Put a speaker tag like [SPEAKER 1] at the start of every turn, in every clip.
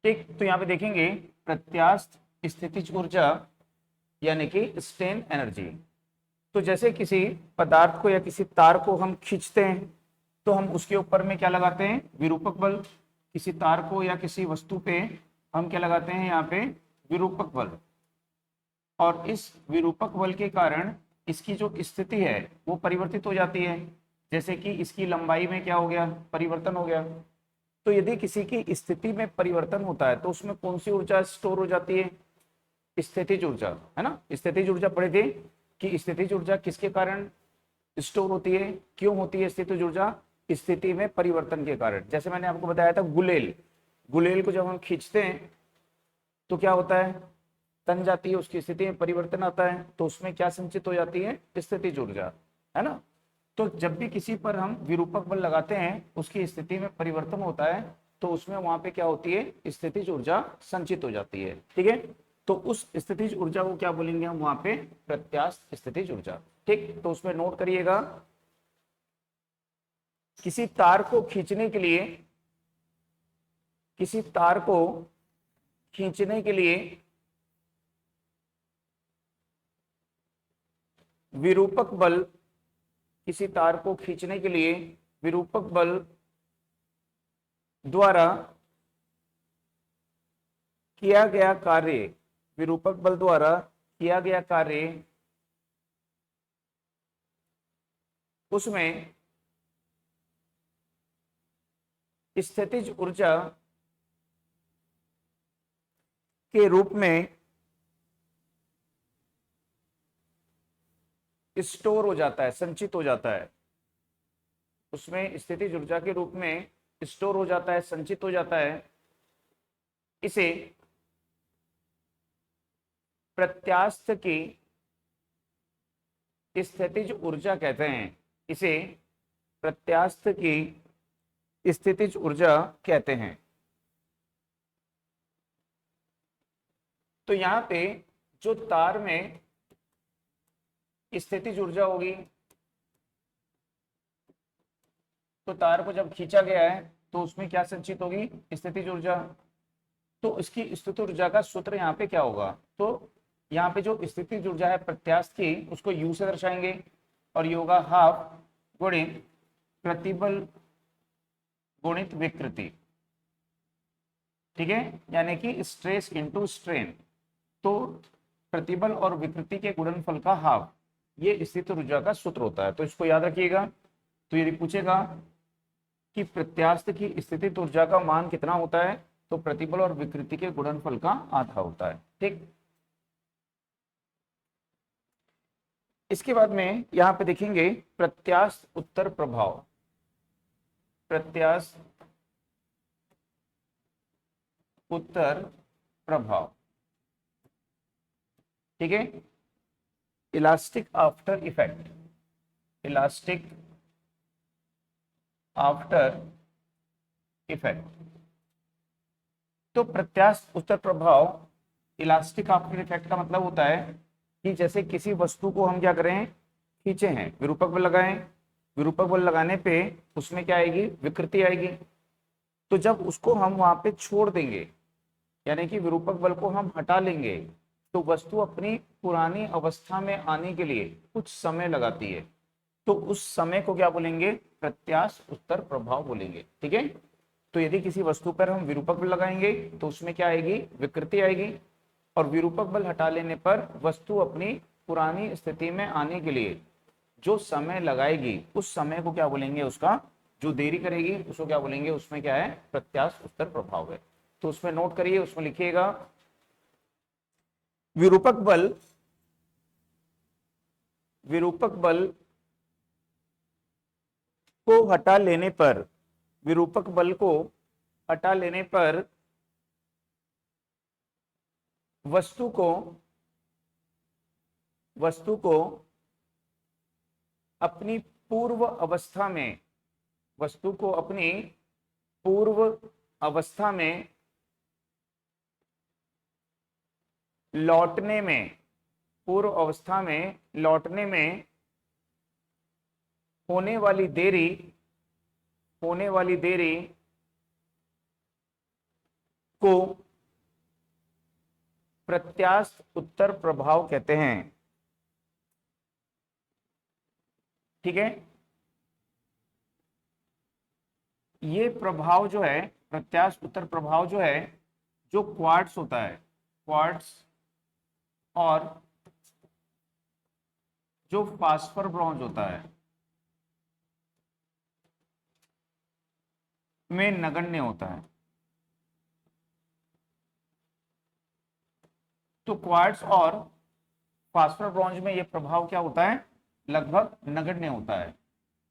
[SPEAKER 1] ठीक, तो यहाँ पे देखेंगे प्रत्यास्थ स्थितिज ऊर्जा यानी कि स्ट्रेन एनर्जी। तो जैसे किसी पदार्थ को या किसी तार को हम खींचते हैं तो हम उसके ऊपर में क्या लगाते हैं, विरूपक बल। किसी तार को या किसी वस्तु पे हम क्या लगाते हैं, यहाँ पे विरूपक बल। और इस विरूपक बल के कारण इसकी जो स्थिति है वो परिवर्तित हो जाती है। जैसे कि इसकी लंबाई में क्या हो गया, परिवर्तन हो गया। तो यदि किसी की स्थिति में परिवर्तन होता है तो उसमें कौन सी ऊर्जा स्टोर हो जाती है, स्थितिज ऊर्जा, है ना। स्थितिज ऊर्जा पढ़े थे कि स्थितिज ऊर्जा किसके कारण स्टोर होती है, क्यों होती है स्थितिज ऊर्जा, स्थिति में परिवर्तन के कारण। जैसे मैंने आपको बताया था गुलेल, गुलेल को जब हम खींचते हैं तो क्या होता है, तन जाती है, उसकी स्थिति में परिवर्तन आता है, तो उसमें क्या संचित हो जाती है, स्थितिज ऊर्जा, है ना। तो जब भी किसी पर हम विरूपक बल लगाते हैं उसकी स्थिति में परिवर्तन होता है तो उसमें वहां पे क्या होती है, स्थितिज ऊर्जा संचित हो जाती है। ठीक है, तो उस स्थितिज ऊर्जा को क्या बोलेंगे हम वहां पे, प्रत्यास्थ स्थितिज ऊर्जा। ठीक, तो उसमें नोट करिएगा, किसी तार को खींचने के लिए, किसी तार को खींचने के लिए विरूपक बल, किसी तार को खींचने के लिए विरूपक बल द्वारा किया गया कार्य, विरूपक बल द्वारा किया गया कार्य, उसमें स्थितिज ऊर्जा के रूप में स्टोर हो जाता है, संचित हो जाता है। उसमें स्थितिज ऊर्जा के रूप में स्टोर हो जाता है, संचित हो जाता है। इसे प्रत्यास्थ की स्थितिज ऊर्जा कहते हैं, इसे प्रत्यास्थ की स्थितिज ऊर्जा कहते हैं। तो यहां पे जो तार में स्थितिज ऊर्जा होगी, तो तार को जब खींचा गया है तो उसमें क्या संचित होगी, स्थितिज ऊर्जा। तो इसकी स्थितिज ऊर्जा का सूत्र यहाँ पे क्या होगा, तो यहाँ पे जो स्थितिज ऊर्जा है प्रत्यास्थ की उसको यू से दर्शाएंगे और ये होगा हाफ गुणित प्रतिबल गुणित विकृति। ठीक है, यानी कि स्ट्रेस इनटू स्ट्रेन। तो प्रतिबल और विकृति के गुणनफल का हाफ, ये स्थितिज ऊर्जा का सूत्र होता है, तो इसको याद रखिएगा। तो यदि पूछेगा कि प्रत्यास्थ की स्थितिज ऊर्जा का मान कितना होता है, तो प्रतिबल और विकृति के गुणनफल का आधा होता है। ठीक, इसके बाद में यहां पे देखेंगे प्रत्यास्थ उत्तर प्रभाव, प्रत्यास्थ उत्तर प्रभाव। ठीक है, elastic after effect, elastic after effect. तो प्रत्यास्थ उत्तर प्रभाव, इलास्टिक आफ्टर इफेक्ट का मतलब होता है कि जैसे किसी वस्तु को हम क्या करें, खींचे हैं, विरूपक बल लगाएं, विरूपक बल लगाने पे उसमें क्या आएगी, विकृति आएगी। तो जब उसको हम वहां पे छोड़ देंगे, यानी कि विरूपक बल को हम हटा लेंगे, तो वस्तु अपनी पुरानी अवस्था में आने के लिए कुछ समय लगाती है। तो उस समय को क्या बोलेंगे, प्रत्यास्थ उत्तर प्रभाव बोलेंगे। ठीक है, तो यदि किसी वस्तु पर हम विरूपक बल लगाएंगे तो उसमें क्या आएगी, विकृति आएगी। और विरूपक बल हटा लेने पर वस्तु अपनी पुरानी स्थिति में आने के लिए जो समय लगाएगी उस समय को क्या बोलेंगे, उसका जो देरी करेगी उसको क्या बोलेंगे, उसमें क्या है, प्रत्यास्थ उत्तर प्रभाव है। तो उसमें नोट करिए, उसमें लिखिएगा विरूपक बल, विरूपक बल को हटा लेने पर, विरूपक बल को हटा लेने पर वस्तु को, वस्तु को अपनी पूर्व अवस्था में, वस्तु को अपनी पूर्व अवस्था में लौटने में, पूर्व अवस्था में लौटने में होने वाली देरी, होने वाली देरी को प्रत्यास्थ उत्तर प्रभाव कहते हैं। ठीक है, ये प्रभाव जो है, प्रत्यास्थ उत्तर प्रभाव जो है, जो क्वार्ट्स होता है, क्वार्ट्स और जो फास्फर ब्रॉन्ज होता है में नगण्य होता है। तो क्वार्ट्स और फास्फर ब्रॉन्ज में ये प्रभाव क्या होता है, लगभग नगण्य होता है।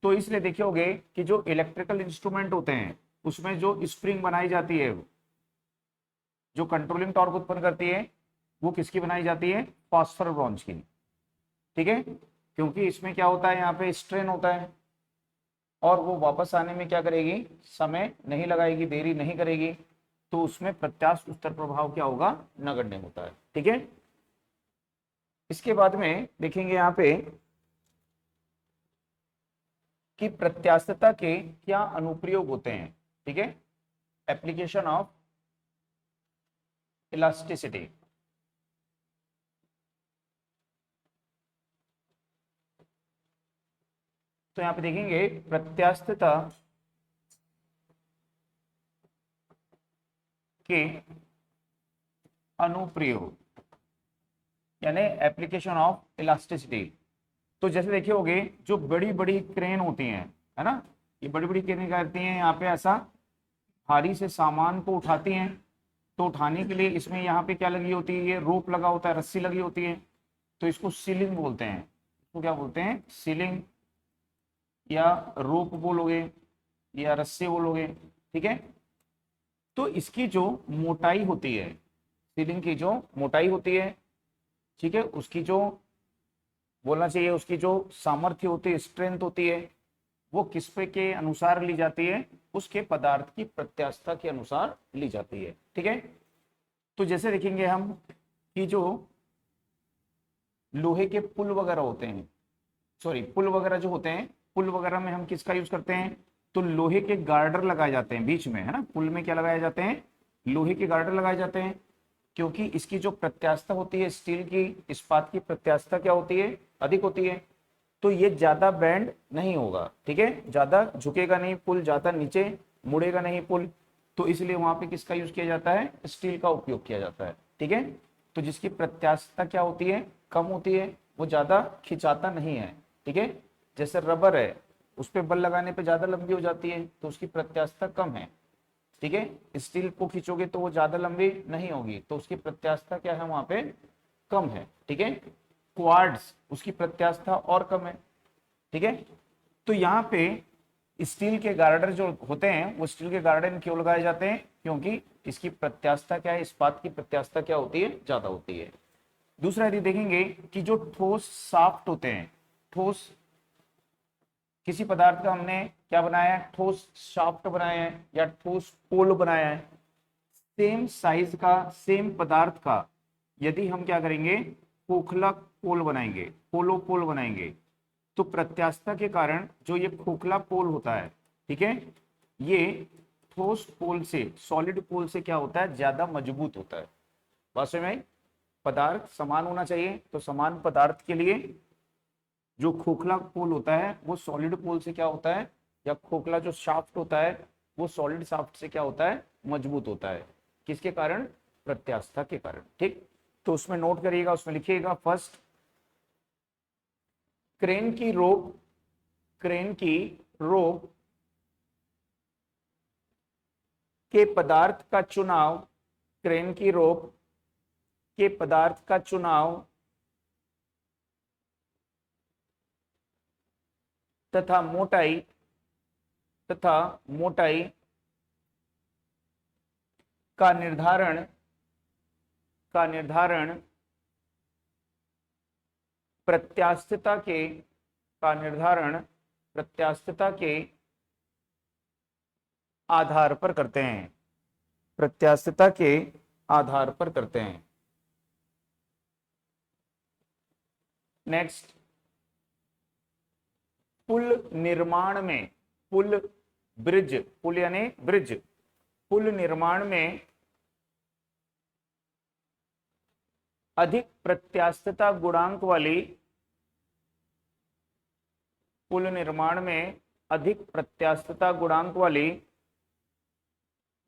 [SPEAKER 1] तो इसलिए देखे होगे कि जो इलेक्ट्रिकल इंस्ट्रूमेंट होते हैं उसमें जो स्प्रिंग बनाई जाती है, जो कंट्रोलिंग टॉर्क उत्पन्न करती है, वो किसकी बनाई जाती है, फास्फर ब्रॉन्ज की। ठीक है, क्योंकि इसमें क्या होता है, यहाँ पे स्ट्रेन होता है और वो वापस आने में क्या करेगी, समय नहीं लगाएगी, देरी नहीं करेगी, तो उसमें प्रत्यास्थ उत्तर प्रभाव क्या होगा, नगण्य होता है। ठीक है, इसके बाद में देखेंगे यहाँ पे कि प्रत्यास्थता के क्या अनुप्रयोग होते हैं। ठीक है, एप्लीकेशन ऑफ इलास्टिसिटी। तो यहां पे देखेंगे प्रत्यास्थता के अनुप्रयोग यानी एप्लीकेशन ऑफ इलास्टिसिटी। तो जैसे देखे होगे जो बड़ी बड़ी क्रेन होती हैं, है ना, ये बड़ी बड़ी क्रेन क्या करती हैं, यहाँ पे ऐसा भारी से सामान को उठाती हैं। तो उठाने के लिए इसमें यहाँ पे क्या लगी होती है, ये रोप लगा होता है, रस्सी लगी होती है। तो इसको सीलिंग बोलते हैं। इसको क्या बोलते हैं, सीलिंग या रोप बोलोगे या रस्सी बोलोगे। ठीक है, तो इसकी जो मोटाई होती है, सीलिंग की जो मोटाई होती है, ठीक है, उसकी जो बोलना चाहिए, उसकी जो सामर्थ्य होती है, स्ट्रेंथ होती है, वो किस पे के अनुसार ली जाती है, उसके पदार्थ की प्रत्यास्थता के अनुसार ली जाती है। ठीक है, तो जैसे देखेंगे हम कि जो लोहे के पुल वगैरह होते हैं, सॉरी पुल वगैरह जो होते हैं, पुल वगैरह में हम किसका यूज करते हैं, तो लोहे के गार्डर लगाए जाते हैं बीच में, है ना, पुल में क्या लगाए जाते हैं, लोहे के गार्डर लगाए जाते हैं। क्योंकि इसकी जो प्रत्यास्थता होती है, स्टील की, इस्पात की प्रत्यास्थता क्या होती है, अधिक होती है। तो ये ज्यादा बैंड नहीं होगा। ठीक है, ज्यादा झुकेगा नहीं पुल, ज्यादा नीचे मुड़ेगा नहीं पुल। तो इसलिए वहां पे किसका यूज किया जाता है, स्टील का उपयोग किया जाता है। ठीक है, तो जिसकी प्रत्यास्थता क्या होती है, कम होती है, वो ज्यादा खिंचाता नहीं है। ठीक है, जैसे रबर है, उस पर बल लगाने पे ज्यादा लंबी हो जाती है, तो उसकी प्रत्यास्थता कम है। ठीक है, स्टील को खींचोगे तो वो ज्यादा लंबी नहीं होगी, तो उसकी प्रत्यास्थता क्या है, वहां पे कम है। ठीक है, क्वार्ट्ज उसकी प्रत्यास्थता और कम है। ठीक है, तो यहाँ पे स्टील के गार्डर जो होते हैं, वो स्टील के गार्डर क्यों लगाए जाते हैं, क्योंकि इसकी प्रत्यास्थता क्या है, इस्पात की प्रत्यास्थता क्या होती है, ज्यादा होती है। दूसरा यदि देखेंगे कि जो ठोस शाफ्ट होते हैं, ठोस किसी पदार्थ का हमने क्या बनाया है, ठोस शाफ्ट बनाया है या ठोस पोल बनाया है, सेम साइज का, सेम पदार्थ का यदि हम क्या करेंगे, खोखला पोल बनाएंगे, पोलो पोल बनाएंगे, तो प्रत्यास्थता के कारण जो ये खोखला पोल होता है, ठीक है, ये ठोस पोल से, सॉलिड पोल से क्या होता है, ज्यादा मजबूत होता है। बात समझ में आई? पदार्थ समान होना चाहिए, तो समान पदार्थ के लिए जो खोखला पोल होता है वो सॉलिड पोल से क्या होता है, या खोखला जो शाफ्ट होता है वो सॉलिड शाफ्ट से क्या होता है, मजबूत होता है। किसके कारण, प्रत्यास्थता के कारण। ठीक, तो उसमें नोट करिएगा, उसमें लिखिएगा फर्स्ट, क्रेन की रोप, क्रेन की रोप के पदार्थ का चुनाव, क्रेन की रोप के पदार्थ का चुनाव तथा मोटाई, तथा मोटाई का निर्धारण, का निर्धारण प्रत्यास्थता के, का निर्धारण प्रत्यास्थता के आधार पर करते हैं, प्रत्यास्थता के आधार पर करते हैं। नेक्स्ट, पुल निर्माण में, पुल ब्रिज, पुल यानी ब्रिज, पुल निर्माण में अधिक प्रत्यास्थता गुणांक वाली पुल निर्माण में अधिक प्रत्यास्थता गुणांक वाली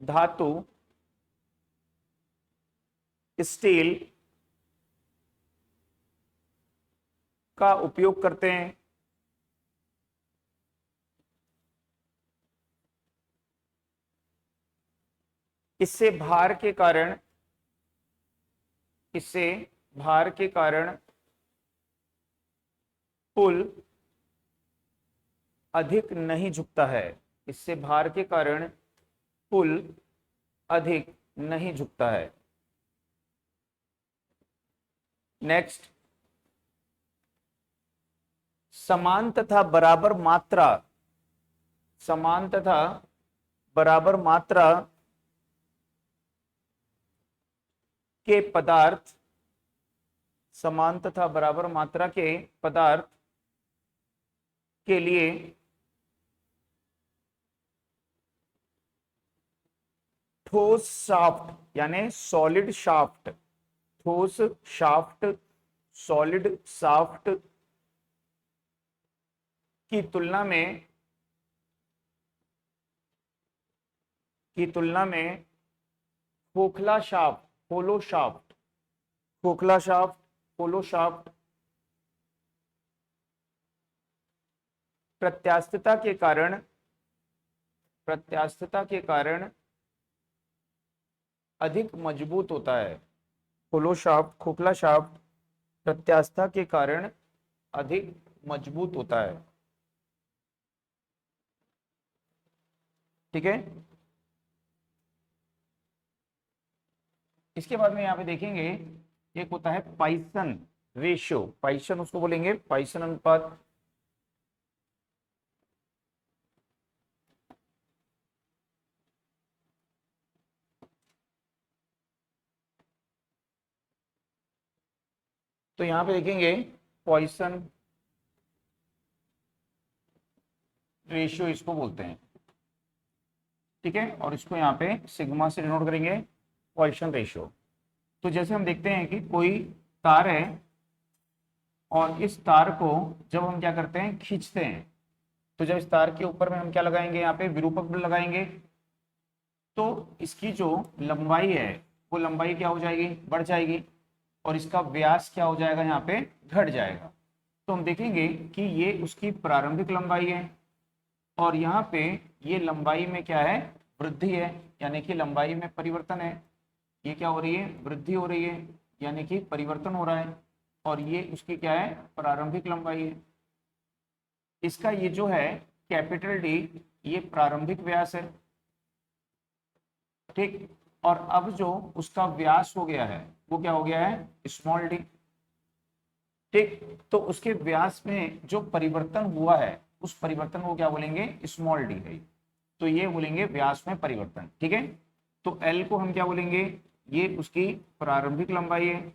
[SPEAKER 1] धातु स्टील का उपयोग करते हैं। इससे भार के कारण पुल अधिक नहीं झुकता है। इससे भार के कारण पुल अधिक नहीं झुकता है। नेक्स्ट, समान तथा बराबर मात्रा के पदार्थ, समान तथा बराबर मात्रा के पदार्थ के लिए ठोस शाफ्ट यानी सॉलिड शाफ्ट, ठोस शाफ्ट, सॉलिड शाफ्ट की तुलना में खोखला शाफ्ट, होलो शाफ्ट, खोखला शाफ्ट, होलो शाफ्ट प्रत्यास्थता के कारण अधिक मजबूत होता है। होलो शाफ्ट, खोखला शाफ्ट प्रत्यास्थता के कारण अधिक मजबूत होता है। ठीक है। इसके बाद में यहाँ पे देखेंगे एक होता है पाइसन रेशियो, पाइसन उसको बोलेंगे, पाइसन अनुपात। तो यहाँ पे देखेंगे पॉइसन रेशियो इसको बोलते हैं। ठीक है, और इसको यहाँ पे सिग्मा से डिनोट करेंगे, पॉइसन रेशियो। तो जैसे हम देखते हैं कि कोई तार है और इस तार को जब हम क्या करते हैं, खींचते हैं, तो जब इस तार के ऊपर में हम क्या लगाएंगे, यहाँ पे विरूपक बल लगाएंगे, तो इसकी जो लंबाई है वो लंबाई क्या हो जाएगी, बढ़ जाएगी, और इसका व्यास क्या हो जाएगा, यहाँ पे घट जाएगा। तो हम देखेंगे कि ये उसकी प्रारंभिक लंबाई है और यहाँ पे ये लंबाई में क्या है, वृद्धि है, यानी कि लंबाई में परिवर्तन है। ये क्या हो रही है, वृद्धि हो रही है, यानी कि परिवर्तन हो रहा है, और ये उसकी क्या है, प्रारंभिक लंबाई है। इसका ये जो है कैपिटल डी, ये प्रारंभिक व्यास है। ठीक, और अब जो उसका व्यास हो गया है वो क्या हो गया है, स्मॉल डी। ठीक, तो उसके व्यास में जो परिवर्तन हुआ है उस परिवर्तन को क्या बोलेंगे, स्मॉल डी है। तो ये बोलेंगे व्यास में परिवर्तन। ठीक है, तो एल को हम क्या बोलेंगे, ये उसकी प्रारंभिक लंबाई है,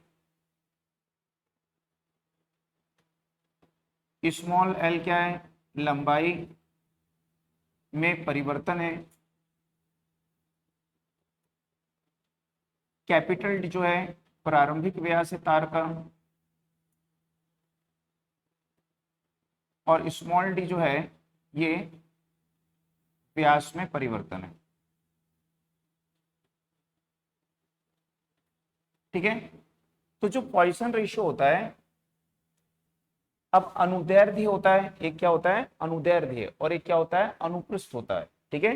[SPEAKER 1] स्मॉल एल क्या है, लंबाई में परिवर्तन है। कैपिटल डी जो है प्रारंभिक व्यास है तार का, और स्मॉल डी जो है ये व्यास में परिवर्तन है। ठीक है, तो जो पॉइसन रेशियो होता है, अब अनुदैर्ध्य होता है, एक क्या होता है, अनुदैर्ध्य, और एक क्या होता है, अनुप्रस्थ होता है। ठीक है,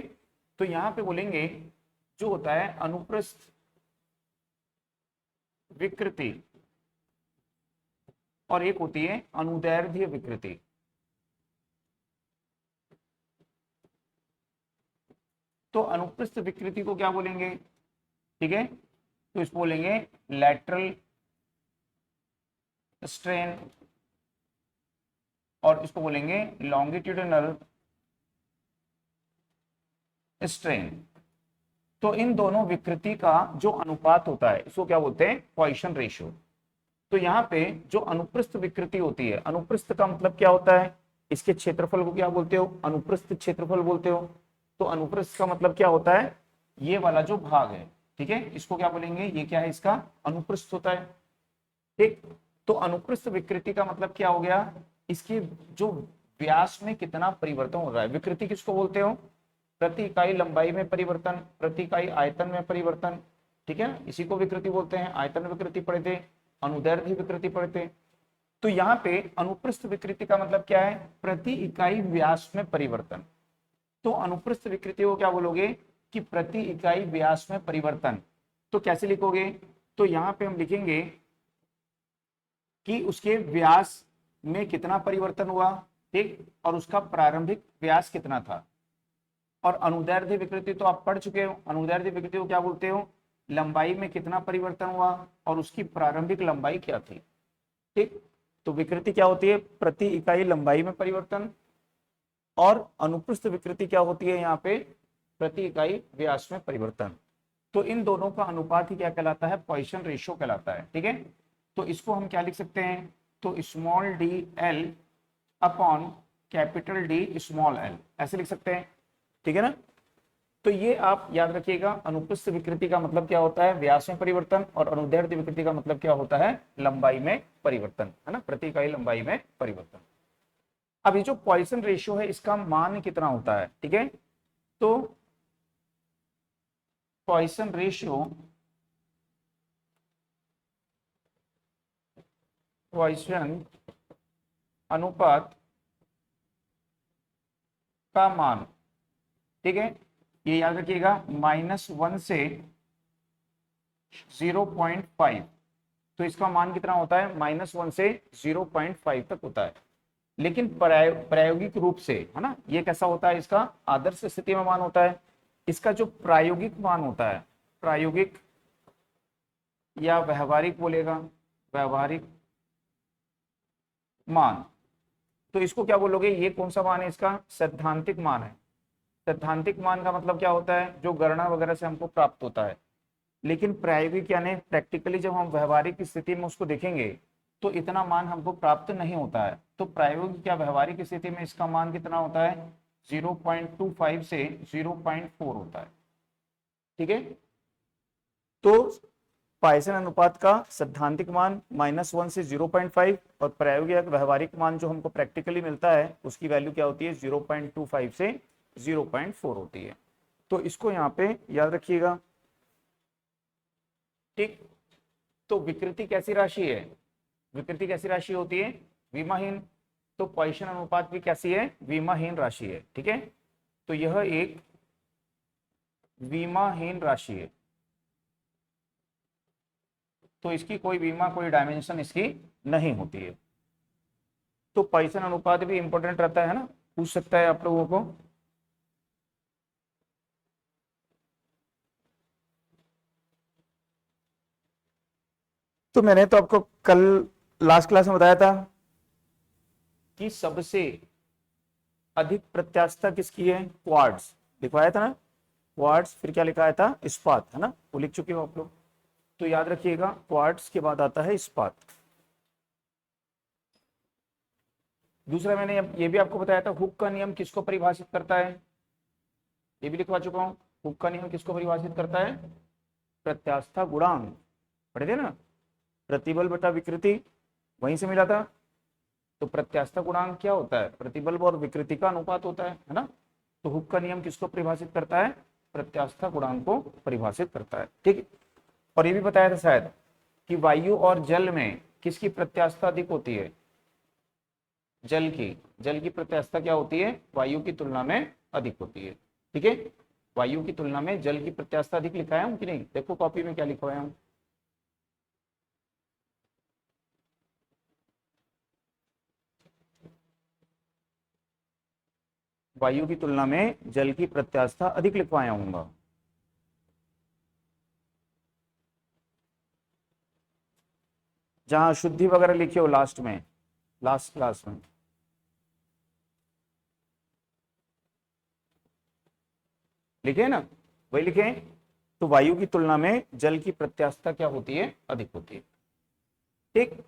[SPEAKER 1] तो यहां पे बोलेंगे जो होता है अनुप्रस्थ विकृति और एक होती है अनुदैर्ध्य विकृति। तो अनुप्रस्थ विकृति को क्या बोलेंगे, ठीक है, तो इसको बोलेंगे लैटरल स्ट्रेन, और इसको बोलेंगे लॉन्गिट्यूडिनल स्ट्रेन। तो इन दोनों विकृति का जो अनुपात होता है इसको क्या बोलते हैं, पॉइसन रेशियो। तो यहाँ पे जो अनुप्रस्थ विकृति होती है, अनुप्रस्थ का मतलब क्या होता है, इसके क्षेत्रफल को क्या बोलते हो, अनुप्रस्थ क्षेत्रफल बोलते हो। तो अनुप्रस्थ का मतलब क्या होता है, ये वाला जो भाग है, ठीक है, इसको क्या बोलेंगे, ये क्या है, इसका अनुप्रस्थ होता है। ठीक। तो अनुप्रस्थ विकृति का मतलब क्या हो गया, इसकी जो व्यास में कितना परिवर्तन हो रहा है। विकृति किसको बोलते हो, प्रति इकाई लंबाई में परिवर्तन, प्रति इकाई आयतन में परिवर्तन, ठीक है, इसी को विकृति बोलते हैं। आयतन विकृति पढ़े थे, अनुदैर्ध्य विकृति पढ़े थे। तो यहाँ पे अनुप्रस्थ विकृति का मतलब क्या है, प्रति इकाई व्यास में परिवर्तन। तो अनुप्रस्थ विकृति को क्या बोलोगे कि प्रति इकाई व्यास में परिवर्तन। तो कैसे लिखोगे, तो यहाँ पे हम लिखेंगे कि उसके व्यास में कितना परिवर्तन हुआ, ठीक, और उसका प्रारंभिक व्यास कितना था। और अनुदैर्ध्य विकृति तो आप पढ़ चुके हो, अनुदैर्ध्य विकृति को क्या बोलते हो, लंबाई में कितना परिवर्तन हुआ और उसकी प्रारंभिक लंबाई क्या थी। ठीक, तो विकृति क्या होती है, प्रति इकाई लंबाई में परिवर्तन, और अनुप्रस्थ विकृति क्या होती है यहाँ पे, प्रति इकाई व्यास में परिवर्तन। तो इन दोनों का अनुपात ही क्या कहलाता है, पॉइसन रेशियो कहलाता है। ठीक है, तो इसको हम क्या लिख सकते हैं, तो small D L upon capital D small L, ऐसे लिख सकते हैं। ठीक है ना, तो ये आप याद रखिएगा, अनुप्रस्थ विकृति का मतलब क्या होता है, व्यास में परिवर्तन, और अनुदैर्ध्य विकृति का मतलब क्या होता है, लंबाई में परिवर्तन, है ना, प्रति इकाई लंबाई में परिवर्तन। अब ये जो पॉइसन रेशियो है इसका मान कितना होता है, ठीक है, तो पॉइसन रेशियो, पॉइसन अनुपात का मान, ठीक है, ये याद रखिएगा -1 से 0.5, तो इसका मान कितना होता है, -1 से 0.5 तक होता है। लेकिन प्रायोगिक रूप से, है ना, ये कैसा होता है, इसका आदर्श स्थिति में मान होता है। इसका जो प्रायोगिक मान होता है, प्रायोगिक या व्यवहारिक बोलेगा, व्यवहारिक मान, तो इसको क्या बोलोगे, ये कौन सा मान है, इसका सैद्धांतिक मान है। सैद्धांतिक मान का मतलब क्या होता है, जो गणना वगैरह से हमको प्राप्त होता है। लेकिन प्रायोगिक यानी प्रैक्टिकली जब हम व्यवहारिक स्थिति में उसको देखेंगे तो इतना मान हमको प्राप्त नहीं होता है। तो प्रायोगिक या व्यवहारिक स्थिति में इसका मान कितना होता है, 0.25 से 0.4 होता है। ठीक है, तो पॉइसन अनुपात का सैद्धांतिक मान -1 से 0.5, और प्रायोगिक या व्यवहारिक मान जो हमको प्रैक्टिकली मिलता है उसकी वैल्यू क्या होती है, 0.25 से 0.4 होती है। तो इसको यहाँ पे याद रखिएगा। ठीक, तो विकृति कैसी राशि है, विकृति कैसी राशि होती है, विमाहीन। तो पॉइसन अनुपात भी कैसी है, विमाहीन राशि है। ठीक है, तो यह एक विमाहीन राशि है, तो इसकी कोई विमा, कोई डायमेंशन इसकी नहीं होती है। तो पॉइसन अनुपात भी इंपॉर्टेंट रहता है ना, पूछ सकता है आप लोगों को। तो मैंने तो आपको कल लास्ट क्लास में बताया था कि सबसे अधिक प्रत्यास्थता किसकी है, क्वार्ट्ज, लिखवाया था ना, क्वार्ट्ज, फिर क्या लिखाया था, इस्पात, है ना, वो लिख चुके हो आप लोग। तो याद रखिएगा, क्वार्ट्ज के बाद आता है इस्पात। दूसरा मैंने ये भी आपको बताया था, हुक का नियम किसको परिभाषित करता है, ये भी लिखवा चुका हूं। हुक का नियम किसको परिभाषित करता है, प्रत्यास्था गुणांक, पढ़े थे ना, प्रतिबल बटा विकृति, वहीं से मिला था। तो प्रत्यास्था गुणांक क्या होता है, प्रतिबल और विकृति का अनुपात होता है ना। तो हुक का नियम किसको परिभाषित करता है, प्रत्यास्था गुणांक को परिभाषित करता है। ठीक है, और ये भी बताया था शायद कि वायु और जल में किसकी प्रत्यास्था अधिक होती है, जल की प्रत्यास्था क्या होती है, वायु की तुलना में अधिक होती है। ठीक है, वायु की तुलना में जल की प्रत्यास्था अधिक लिखाया हूं कि नहीं, देखो कॉपी में क्या लिखवाया हूं। वायु की तुलना में जल की प्रत्यास्था अधिक लिखवाया हूँ। जहां शुद्धि वगैरह लिखे हो लास्ट में, लास्ट क्लास में लिखे ना, वही लिखे। तो वायु की तुलना में जल की प्रत्यास्था क्या होती है, अधिक होती है। ठीक,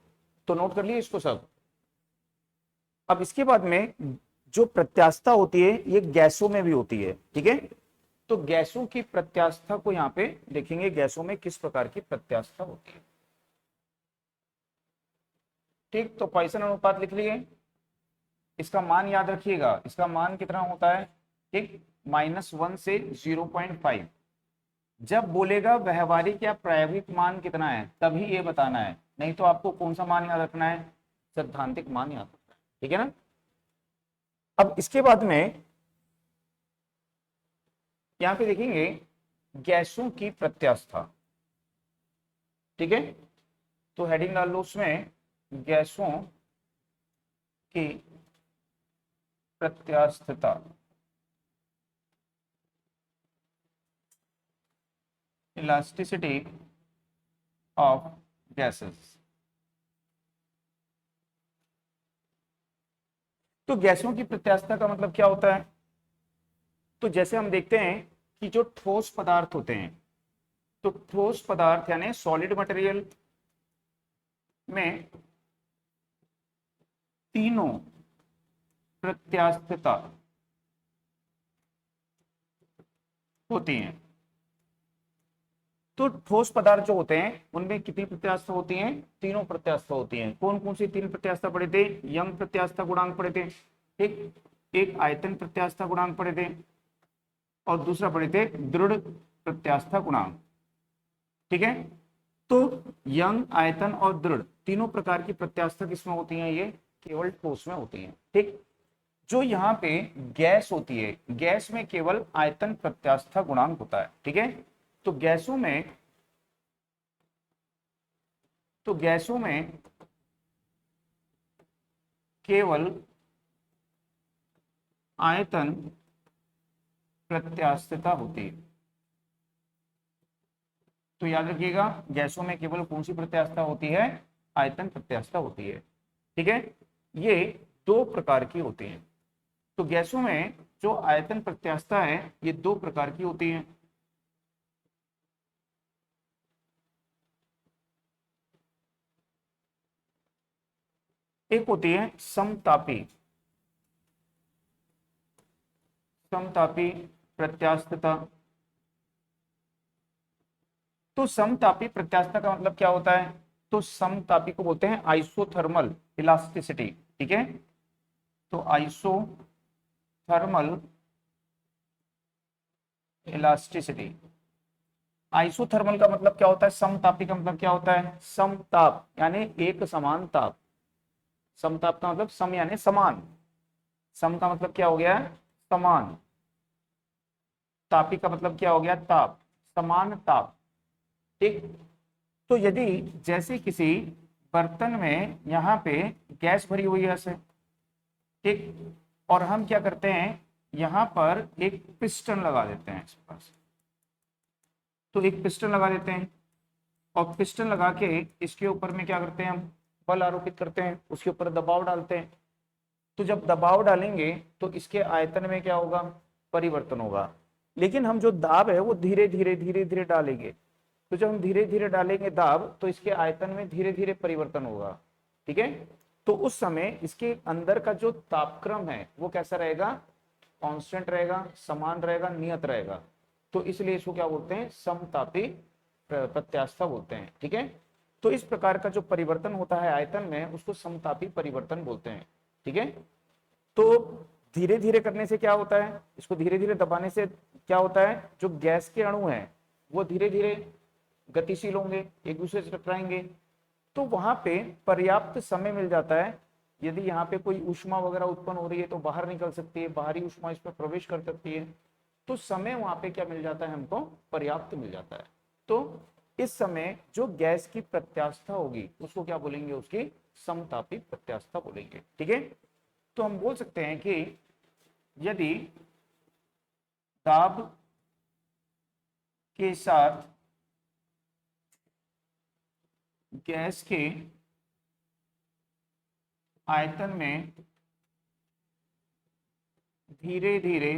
[SPEAKER 1] तो नोट कर लिए इसको सब। अब इसके बाद में जो प्रत्यास्था होती है ये गैसों में भी होती है। ठीक है, तो गैसों की प्रत्यास्था को यहाँ पे देखेंगे, गैसों में किस प्रकार की प्रत्यास्था होती है। ठीक, तो पॉइसन अनुपात लिख लिए, इसका मान याद रखिएगा, इसका मान कितना होता है, ठीक, -1 से 0.5। जब बोलेगा व्यवहारिक या प्रायोगिक मान कितना है तभी ये बताना है, नहीं तो आपको कौन सा मान याद रखना है, सैद्धांतिक मान याद रखना है, ठीक है ना। अब इसके बाद में यहां पे देखेंगे गैसों की प्रत्यास्था, ठीक है, तो हेडिंग डाल लो उसमें गैसों की प्रत्यास्थता, इलास्टिसिटी ऑफ गैसेस। तो गैसों की प्रत्यास्थता का मतलब क्या होता है, तो जैसे हम देखते हैं कि जो ठोस पदार्थ होते हैं, तो ठोस पदार्थ यानी सॉलिड मटेरियल में तीनों प्रत्यास्थता होती हैं। तो ठोस पदार्थ जो होते हैं उनमें कितनी प्रत्यास्था होती हैं, तीनों प्रत्यास्था होती हैं। कौन कौन सी तीन प्रत्यास्था पढ़े थे, यंग प्रत्यास्था गुणांक पढ़े थे, ठीक, एक आयतन प्रत्यास्था गुणांक पढ़े थे, और दूसरा पढ़े थे दृढ़ प्रत्यास्था गुणांक, ठीक है। तो यंग, आयतन और दृढ़ तीनों प्रकार की प्रत्यास्था किसमें होती हैं, ये केवल ठोस में होती हैं, ठीक। जो यहाँ पे गैस होती है, गैस में केवल आयतन प्रत्यास्था गुणांक होता है, ठीक है। तो गैसों में केवल आयतन प्रत्यास्थता होती है। तो याद रखिएगा गैसों में केवल कौन सी प्रत्यास्थता होती है, आयतन प्रत्यास्थता होती है, ठीक है। ये दो प्रकार की होती हैं। तो गैसों में जो आयतन प्रत्यास्थता है ये दो प्रकार की होती है। एक होती है समतापी, समतापी प्रत्यास्थता। तो समतापी प्रत्यास्थता का मतलब क्या होता है, तो समतापी को बोलते हैं आइसोथर्मल इलास्टिसिटी, ठीक है। तो आइसोथर्मल इलास्टिसिटी, आइसोथर्मल का मतलब क्या होता है, समतापी का मतलब क्या होता है, समताप यानी एक समान ताप, समताप का मतलब सम यानी समान, सम का मतलब क्या हो गया, समान, तापी का मतलब क्या हो गया, ताप, समान ताप, ठीक। तो यदि जैसे किसी बर्तन में यहाँ पे गैस भरी हुई है ऐसे, ठीक, और हम क्या करते हैं यहाँ पर एक पिस्टन लगा देते हैं इसके पास, तो एक पिस्टन लगा देते हैं और पिस्टन लगा के इसके ऊपर में क्या करते हैं हम, बल आरोपित करते हैं, उसके ऊपर दबाव डालते हैं। तो जब दबाव डालेंगे तो इसके आयतन में क्या होगा, परिवर्तन होगा। लेकिन हम जो दाब है वो धीरे धीरे धीरे धीरे डालेंगे, तो जब हम धीरे धीरे डालेंगे दाब तो इसके आयतन में धीरे धीरे परिवर्तन होगा, ठीक है। तो उस समय इसके अंदर का जो तापक्रम है वो कैसा रहेगा, कांस्टेंट रहेगा, समान रहेगा, नियत रहेगा। तो इसलिए इसको क्या बोलते हैं, समतापी प्रत्यास्था बोलते हैं, ठीक है। तो इस प्रकार का जो परिवर्तन होता है आयतन में उसको समतापी परिवर्तन बोलते हैं, ठीक है। तो धीरे धीरे करने से क्या होता है, इसको धीरे धीरे दबाने से क्या होता है, जो गैस के अणु हैं वो धीरे धीरे गतिशील होंगे, एक दूसरे से टकराएंगे, तो वहां पे पर्याप्त समय मिल जाता है। यदि यहाँ पे कोई ऊष्मा वगैरह उत्पन्न हो रही है तो बाहर निकल सकती है, बाहरी ऊष्मा इसमें प्रवेश कर सकती है, तो समय वहां पे क्या मिल जाता है, हमको पर्याप्त मिल जाता है। तो इस समय जो गैस की प्रत्यास्था होगी उसको क्या बोलेंगे, उसकी समतापी प्रत्यास्था बोलेंगे, ठीक है। तो हम बोल सकते हैं कि यदि दाब के साथ गैस के आयतन में धीरे धीरे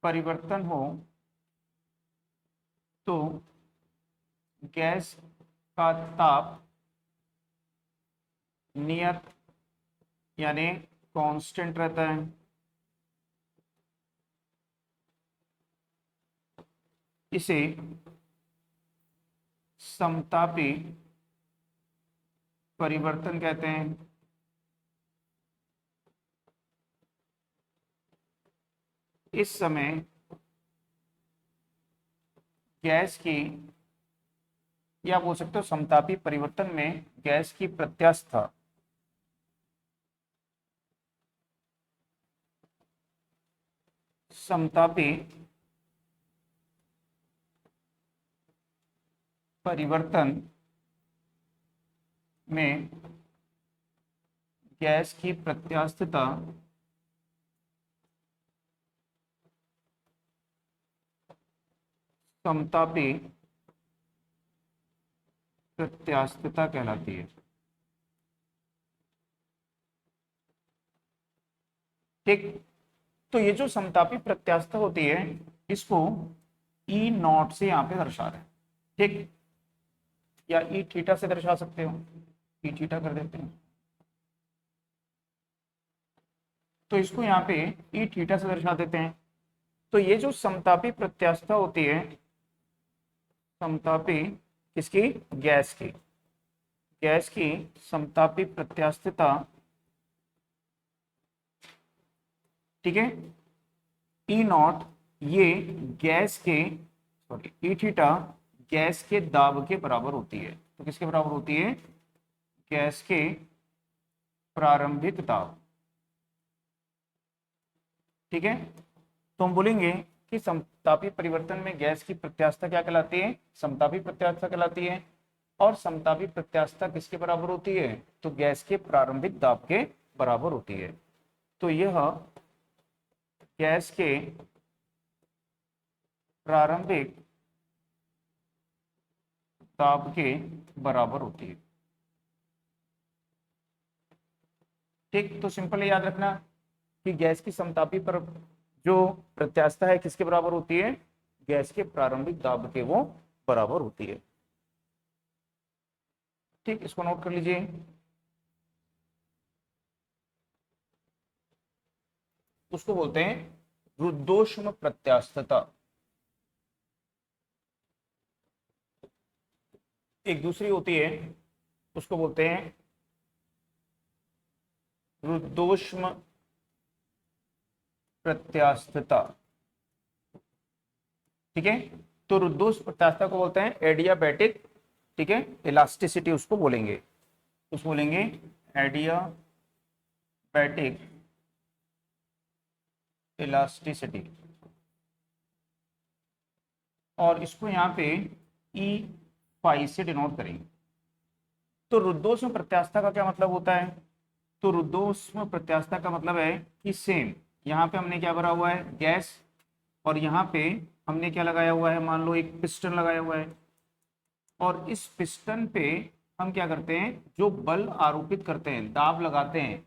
[SPEAKER 1] परिवर्तन हो तो गैस का ताप नियत यानी कांस्टेंट रहता है। इसे समतापी परिवर्तन कहते हैं। इस समय गैस की, या बोल सकते हो समतापी परिवर्तन में गैस की प्रत्यास्था समतापी परिवर्तन में गैस की प्रत्यास्थता समतापी प्रत्यास्थता कहलाती है। ठीक, तो ये जो समतापी प्रत्यास्थता होती है, इसको ई नॉट से यहाँ पे दर्शा रहे हैं। ठीक, या ई थीटा से दर्शा सकते हो, ई थीटा कर देते हैं, तो इसको यहाँ पे ई थीटा से दर्शा देते हैं। तो ये जो समतापी प्रत्यास्थता होती है, समतापी किसकी, गैस की, गैस की समतापी प्रत्यास्थता, ठीक है, ई नॉट ये गैस के, सॉरी ई थीटा गैस के दाब के बराबर होती है। तो किसके बराबर होती है, गैस के प्रारंभिक दाब। ठीक है, तो हम बोलेंगे कि समतापी परिवर्तन में गैस की प्रत्यास्थता क्या कहलाती है, समतापी प्रत्यास्थता कहलाती है। और समतापी प्रत्यास्थता किसके बराबर होती है, तो गैस के प्रारंभिक दाब के बराबर होती है। तो यह गैस के प्रारंभिक दाब के बराबर होती है। ठीक, तो सिंपल याद रखना कि गैस की समतापी पर जो प्रत्यास्थता है किसके बराबर होती है, गैस के प्रारंभिक दाब के वो बराबर होती है। ठीक, इसको नोट कर लीजिए। उसको बोलते हैं रुद्धोष्म प्रत्यास्थता। एक दूसरी होती है, उसको बोलते हैं रुद्धोष्म प्रत्यास्थता। ठीक है, तो रुद्धोष्म प्रत्यास्थता को बोलते हैं एडियाबैटिक, ठीक है, इलास्टिसिटी उसको बोलेंगे, उसको बोलेंगे एडियाबैटिक इलास्टिसिटी। और इसको यहाँ पे ई फाई से डिनोट करेंगे। तो रुद्धोष्म प्रत्यास्थता का क्या मतलब होता है, तो रुद्धोष्म प्रत्यास्थता का मतलब है कि सेम यहाँ पे हमने क्या भरा हुआ है, गैस, और यहाँ पे हमने क्या लगाया हुआ है, मान लो एक पिस्टन लगाया हुआ है, और इस पिस्टन पे हम क्या करते हैं, जो बल आरोपित करते हैं, दाब लगाते हैं,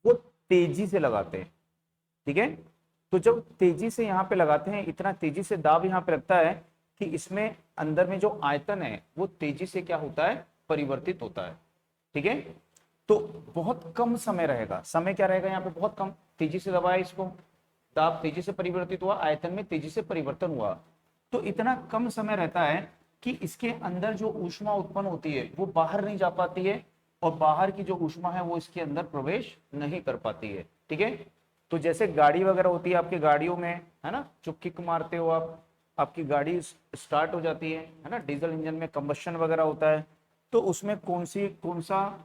[SPEAKER 1] वो तेजी से लगाते हैं। ठीक है, तो जब तेजी से यहाँ पे लगाते हैं, इतना तेजी से दाब यहाँ पे लगता है कि इसमें अंदर में जो आयतन है वो तेजी से क्या होता है, परिवर्तित होता है। ठीक है, तो बहुत कम समय रहेगा, समय क्या रहेगा यहाँ पे, बहुत कम, तेजी से दबाया इसको, दाब तेजी से परिवर्तित हुआ, आयतन में तेजी से परिवर्तन हुआ, तो इतना कम समय रहता है कि इसके अंदर जो ऊष्मा उत्पन्न होती है वो बाहर नहीं जा पाती है, और बाहर की जो ऊष्मा है वो इसके अंदर प्रवेश नहीं कर पाती है। ठीक है, तो जैसे गाड़ी वगैरह होती है आपकी गाड़ियों में, है ना, जो किक मारते हो आप, आपकी गाड़ी स्टार्ट हो जाती है ना, डीजल इंजन में कंबशन वगैरह होता है, तो उसमें कौन सा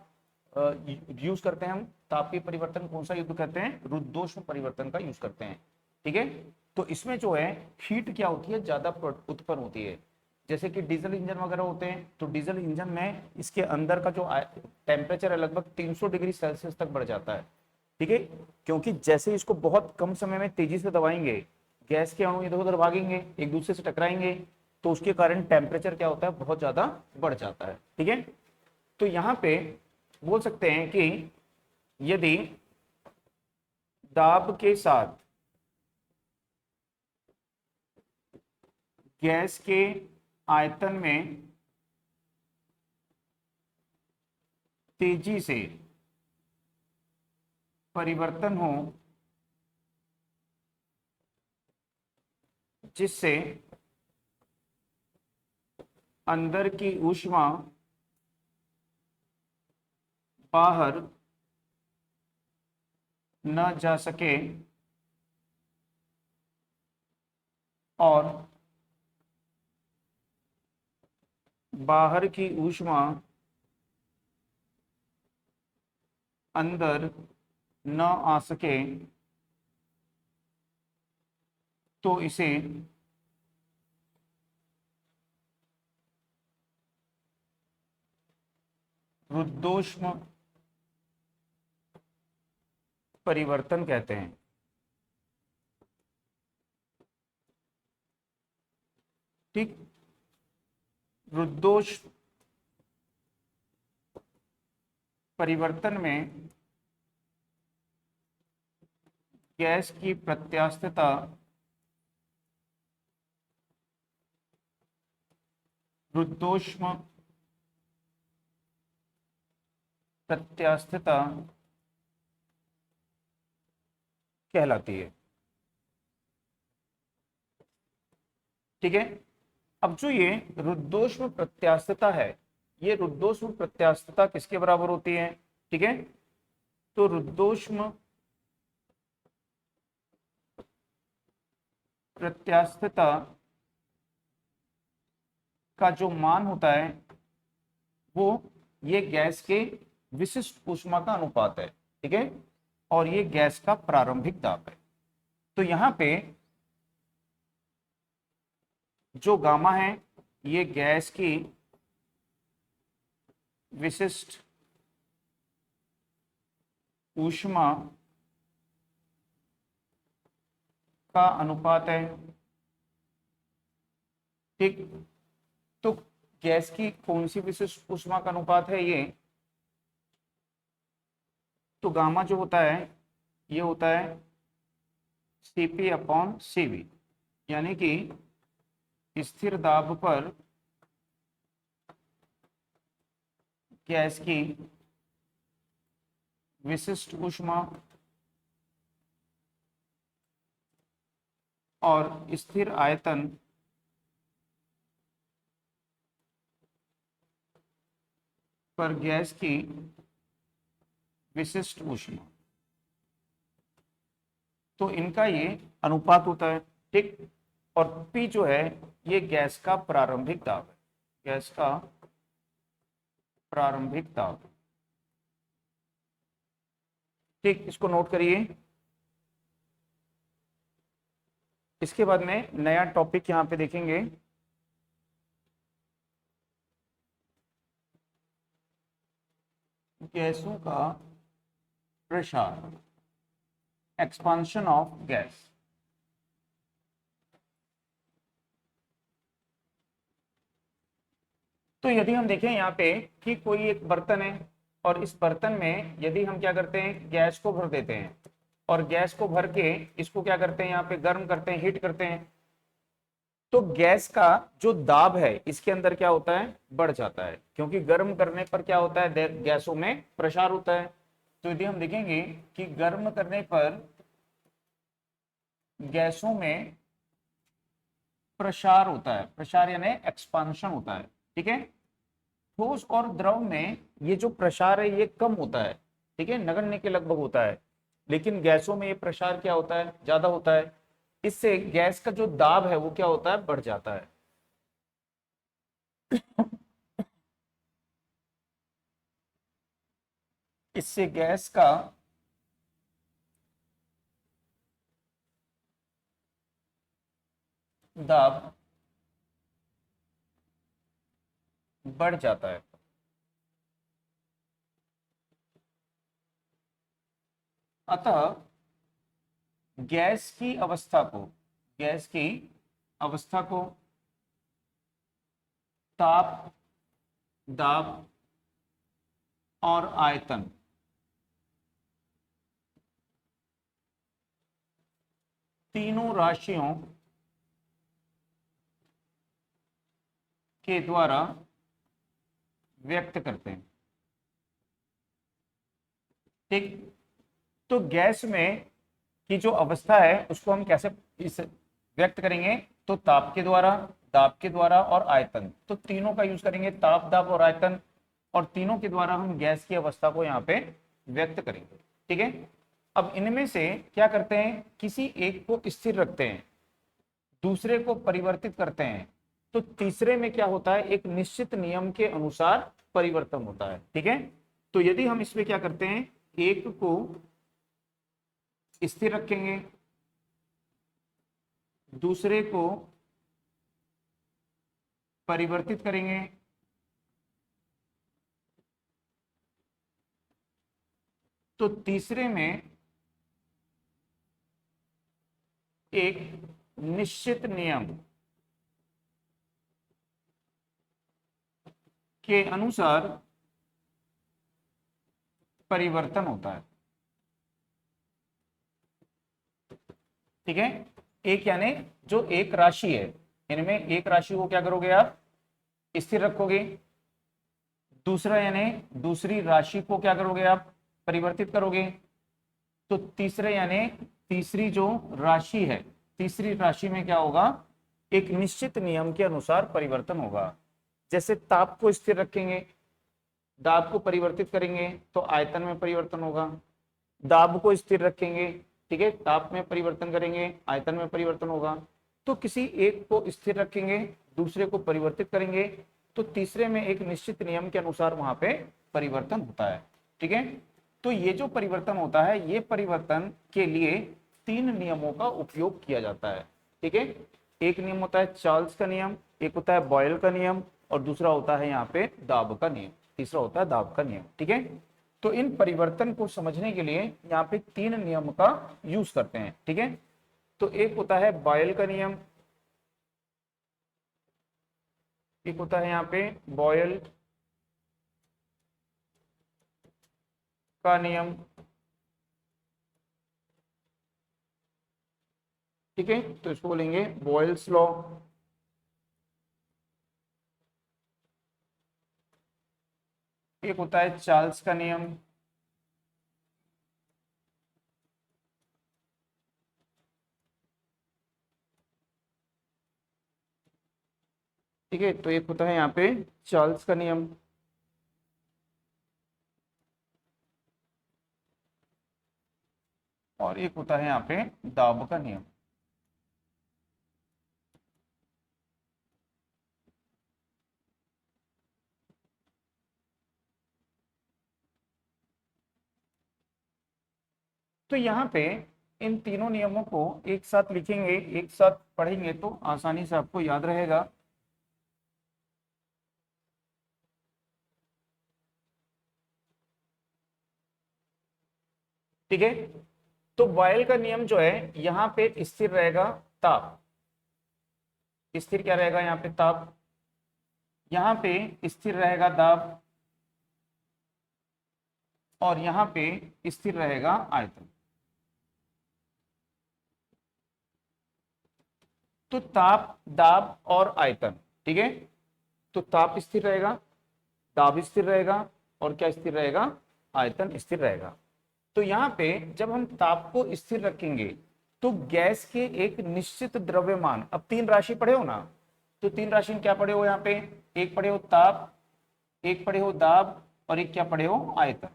[SPEAKER 1] यूज करते हैं हम, तापीय परिवर्तन कौन सा युद्ध करते हैं, रुद्धोष्म परिवर्तन का यूज करते हैं। ठीक है, तो इसमें जो है हीट क्या होती है, ज्यादा उत्पन्न होती है। जैसे कि डीजल इंजन वगैरह होते हैं, तो डीजल इंजन में इसके अंदर का जो टेम्परेचर है लगभग 300 डिग्री सेल्सियस तक बढ़ जाता है। ठीक है, क्योंकि जैसे इसको बहुत कम समय में तेजी से दबाएंगे, गैस के अणु इधर उधर भागेंगे, एक दूसरे से टकराएंगे, तो उसके कारण टेम्परेचर क्या होता है, बहुत ज्यादा बढ़ जाता है। ठीक है, तो यहां पे बोल सकते हैं कि यदि दाब के साथ गैस के आयतन में तेजी से परिवर्तन हो, जिससे अंदर की ऊष्मा बाहर न जा सके और बाहर की ऊष्मा अंदर न आ सके तो इसे रुद्धोष्म परिवर्तन कहते हैं। ठीक, रुद्धोष्म परिवर्तन में गैस की प्रत्यास्थता रुद्धोष्म प्रत्यास्थता कहलाती है। ठीक है, अब जो ये रुद्धोष्म प्रत्यास्थता है, ये रुद्धोष्म प्रत्यास्थता किसके बराबर होती है? ठीक है, तो रुद्धोष्म प्रत्यास्थता का जो मान होता है वो ये गैस के विशिष्ट ऊष्मा का अनुपात है। ठीक है, और ये गैस का प्रारंभिक दाब है। तो यहां पे जो गामा है ये गैस की विशिष्ट ऊष्मा का अनुपात है। ठीक, तो गैस की कौन सी विशिष्ट ऊष्मा का अनुपात है ये? तो गामा जो होता है ये होता है Cp अपॉन Cv, यानी कि स्थिर दाब पर गैस की विशिष्ट ऊष्मा और स्थिर आयतन पर गैस की विशिष्ट ऊष्मा, तो इनका ये अनुपात होता है। ठीक, और P जो है ये गैस का प्रारंभिक दाब है, गैस का प्रारंभिक दाब। ठीक, इसको नोट करिए। इसके बाद में नया टॉपिक यहां पे देखेंगे, गैसों का प्रसार, एक्सपांशन ऑफ गैस। तो यदि हम देखें यहाँ पे कि कोई एक बर्तन है और इस बर्तन में यदि हम क्या करते हैं, गैस को भर देते हैं और गैस को भर के इसको क्या करते हैं, यहाँ पे गर्म करते हैं, हीट करते हैं, तो गैस का जो दाब है इसके अंदर क्या होता है, बढ़ जाता है, क्योंकि गर्म करने पर क्या होता है, गैसों में प्रसार होता है। तो यदि हम देखेंगे कि गर्म करने पर गैसों में प्रसार होता है, प्रसार यानी एक्सपांशन होता है। ठीक है, ठोस और द्रव में ये जो प्रसार है ये कम होता है। ठीक है, नगण्य के लगभग होता है, लेकिन गैसों में ये प्रसार क्या होता है, ज्यादा होता है। इससे गैस का जो दाब है वो क्या होता है, बढ़ जाता है। इससे गैस का दाब बढ़ जाता है। अतः गैस की अवस्था को, गैस की अवस्था को ताप, दाब और आयतन तीनों राशियों के द्वारा व्यक्त करते हैं। ठीक, तो गैस में की जो अवस्था है उसको हम कैसे इस व्यक्त करेंगे, तो ताप के द्वारा, दाब के द्वारा और आयतन, तो तीनों का यूज करेंगे, ताप, दाब और आयतन। और तीनों के द्वारा हम गैस की अवस्था को यहाँ पे व्यक्त करेंगे। ठीक है, अब इनमें से क्या करते हैं, किसी एक को स्थिर रखते हैं, दूसरे को परिवर्तित करते हैं, तो तीसरे में क्या होता है, एक निश्चित नियम के अनुसार परिवर्तन होता है। ठीक है, तो यदि हम इसमें क्या करते हैं, एक को स्थिर रखेंगे, दूसरे को परिवर्तित करेंगे, तो तीसरे में एक निश्चित नियम के अनुसार परिवर्तन होता है। ठीक है, एक यानी जो एक राशि है, इनमें एक राशि को क्या करोगे आप, स्थिर रखोगे, दूसरा यानी दूसरी राशि को क्या करोगे आप, परिवर्तित करोगे, तो तीसरे यानी तीसरी जो राशि है, तीसरी राशि में क्या होगा, एक निश्चित नियम के अनुसार परिवर्तन होगा। जैसे ताप को स्थिर रखेंगे, दाब को परिवर्तित करेंगे तो आयतन में परिवर्तन होगा, दाब को स्थिर रखेंगे, ठीक है, ताप में परिवर्तन करेंगे, आयतन में परिवर्तन होगा। तो किसी एक को स्थिर रखेंगे, दूसरे को परिवर्तित करेंगे, तो तीसरे में एक निश्चित नियम के अनुसार वहां पे परिवर्तन होता है। ठीक है, तो ये जो परिवर्तन होता है, ये परिवर्तन के लिए तीन नियमों का उपयोग किया जाता है। ठीक है, एक नियम होता है चार्ल्स का नियम, एक होता है बॉयल का नियम, और दूसरा होता है यहाँ पे दाब का नियम, तीसरा होता है दाब का नियम। ठीक है, तो इन परिवर्तन को समझने के लिए यहाँ पे तीन नियम का यूज करते हैं। ठीक है, तो एक होता है बॉयल का नियम, एक होता है यहाँ पे बॉयल का नियम। ठीक है, तो इसको बोलेंगे बॉयल्स लॉ। एक होता है चार्ल्स का नियम, ठीक है, तो एक होता है यहाँ पे चार्ल्स का नियम, और एक होता है यहाँ पे दाब का नियम। तो यहाँ पे इन तीनों नियमों को एक साथ लिखेंगे, एक साथ पढ़ेंगे तो आसानी से आपको याद रहेगा। ठीक है, तो बॉयल का नियम जो है, यहाँ पे स्थिर रहेगा ताप, स्थिर क्या रहेगा यहाँ पे, ताप, यहाँ पे स्थिर रहेगा दाब, और यहाँ पे स्थिर रहेगा आयतन। तो ताप, दाब और आयतन, ठीक है, तो ताप स्थिर रहेगा, दाब स्थिर रहेगा, और क्या स्थिर रहेगा, आयतन स्थिर रहेगा। तो यहाँ पे जब हम ताप को स्थिर रखेंगे तो गैस के एक निश्चित द्रव्यमान, अब तीन राशि पढ़े हो ना, तो तीन राशि क्या पढ़े हो यहाँ पे, एक पढ़े हो ताप, एक पढ़े हो दाब, और एक क्या पढ़े हो, आयतन।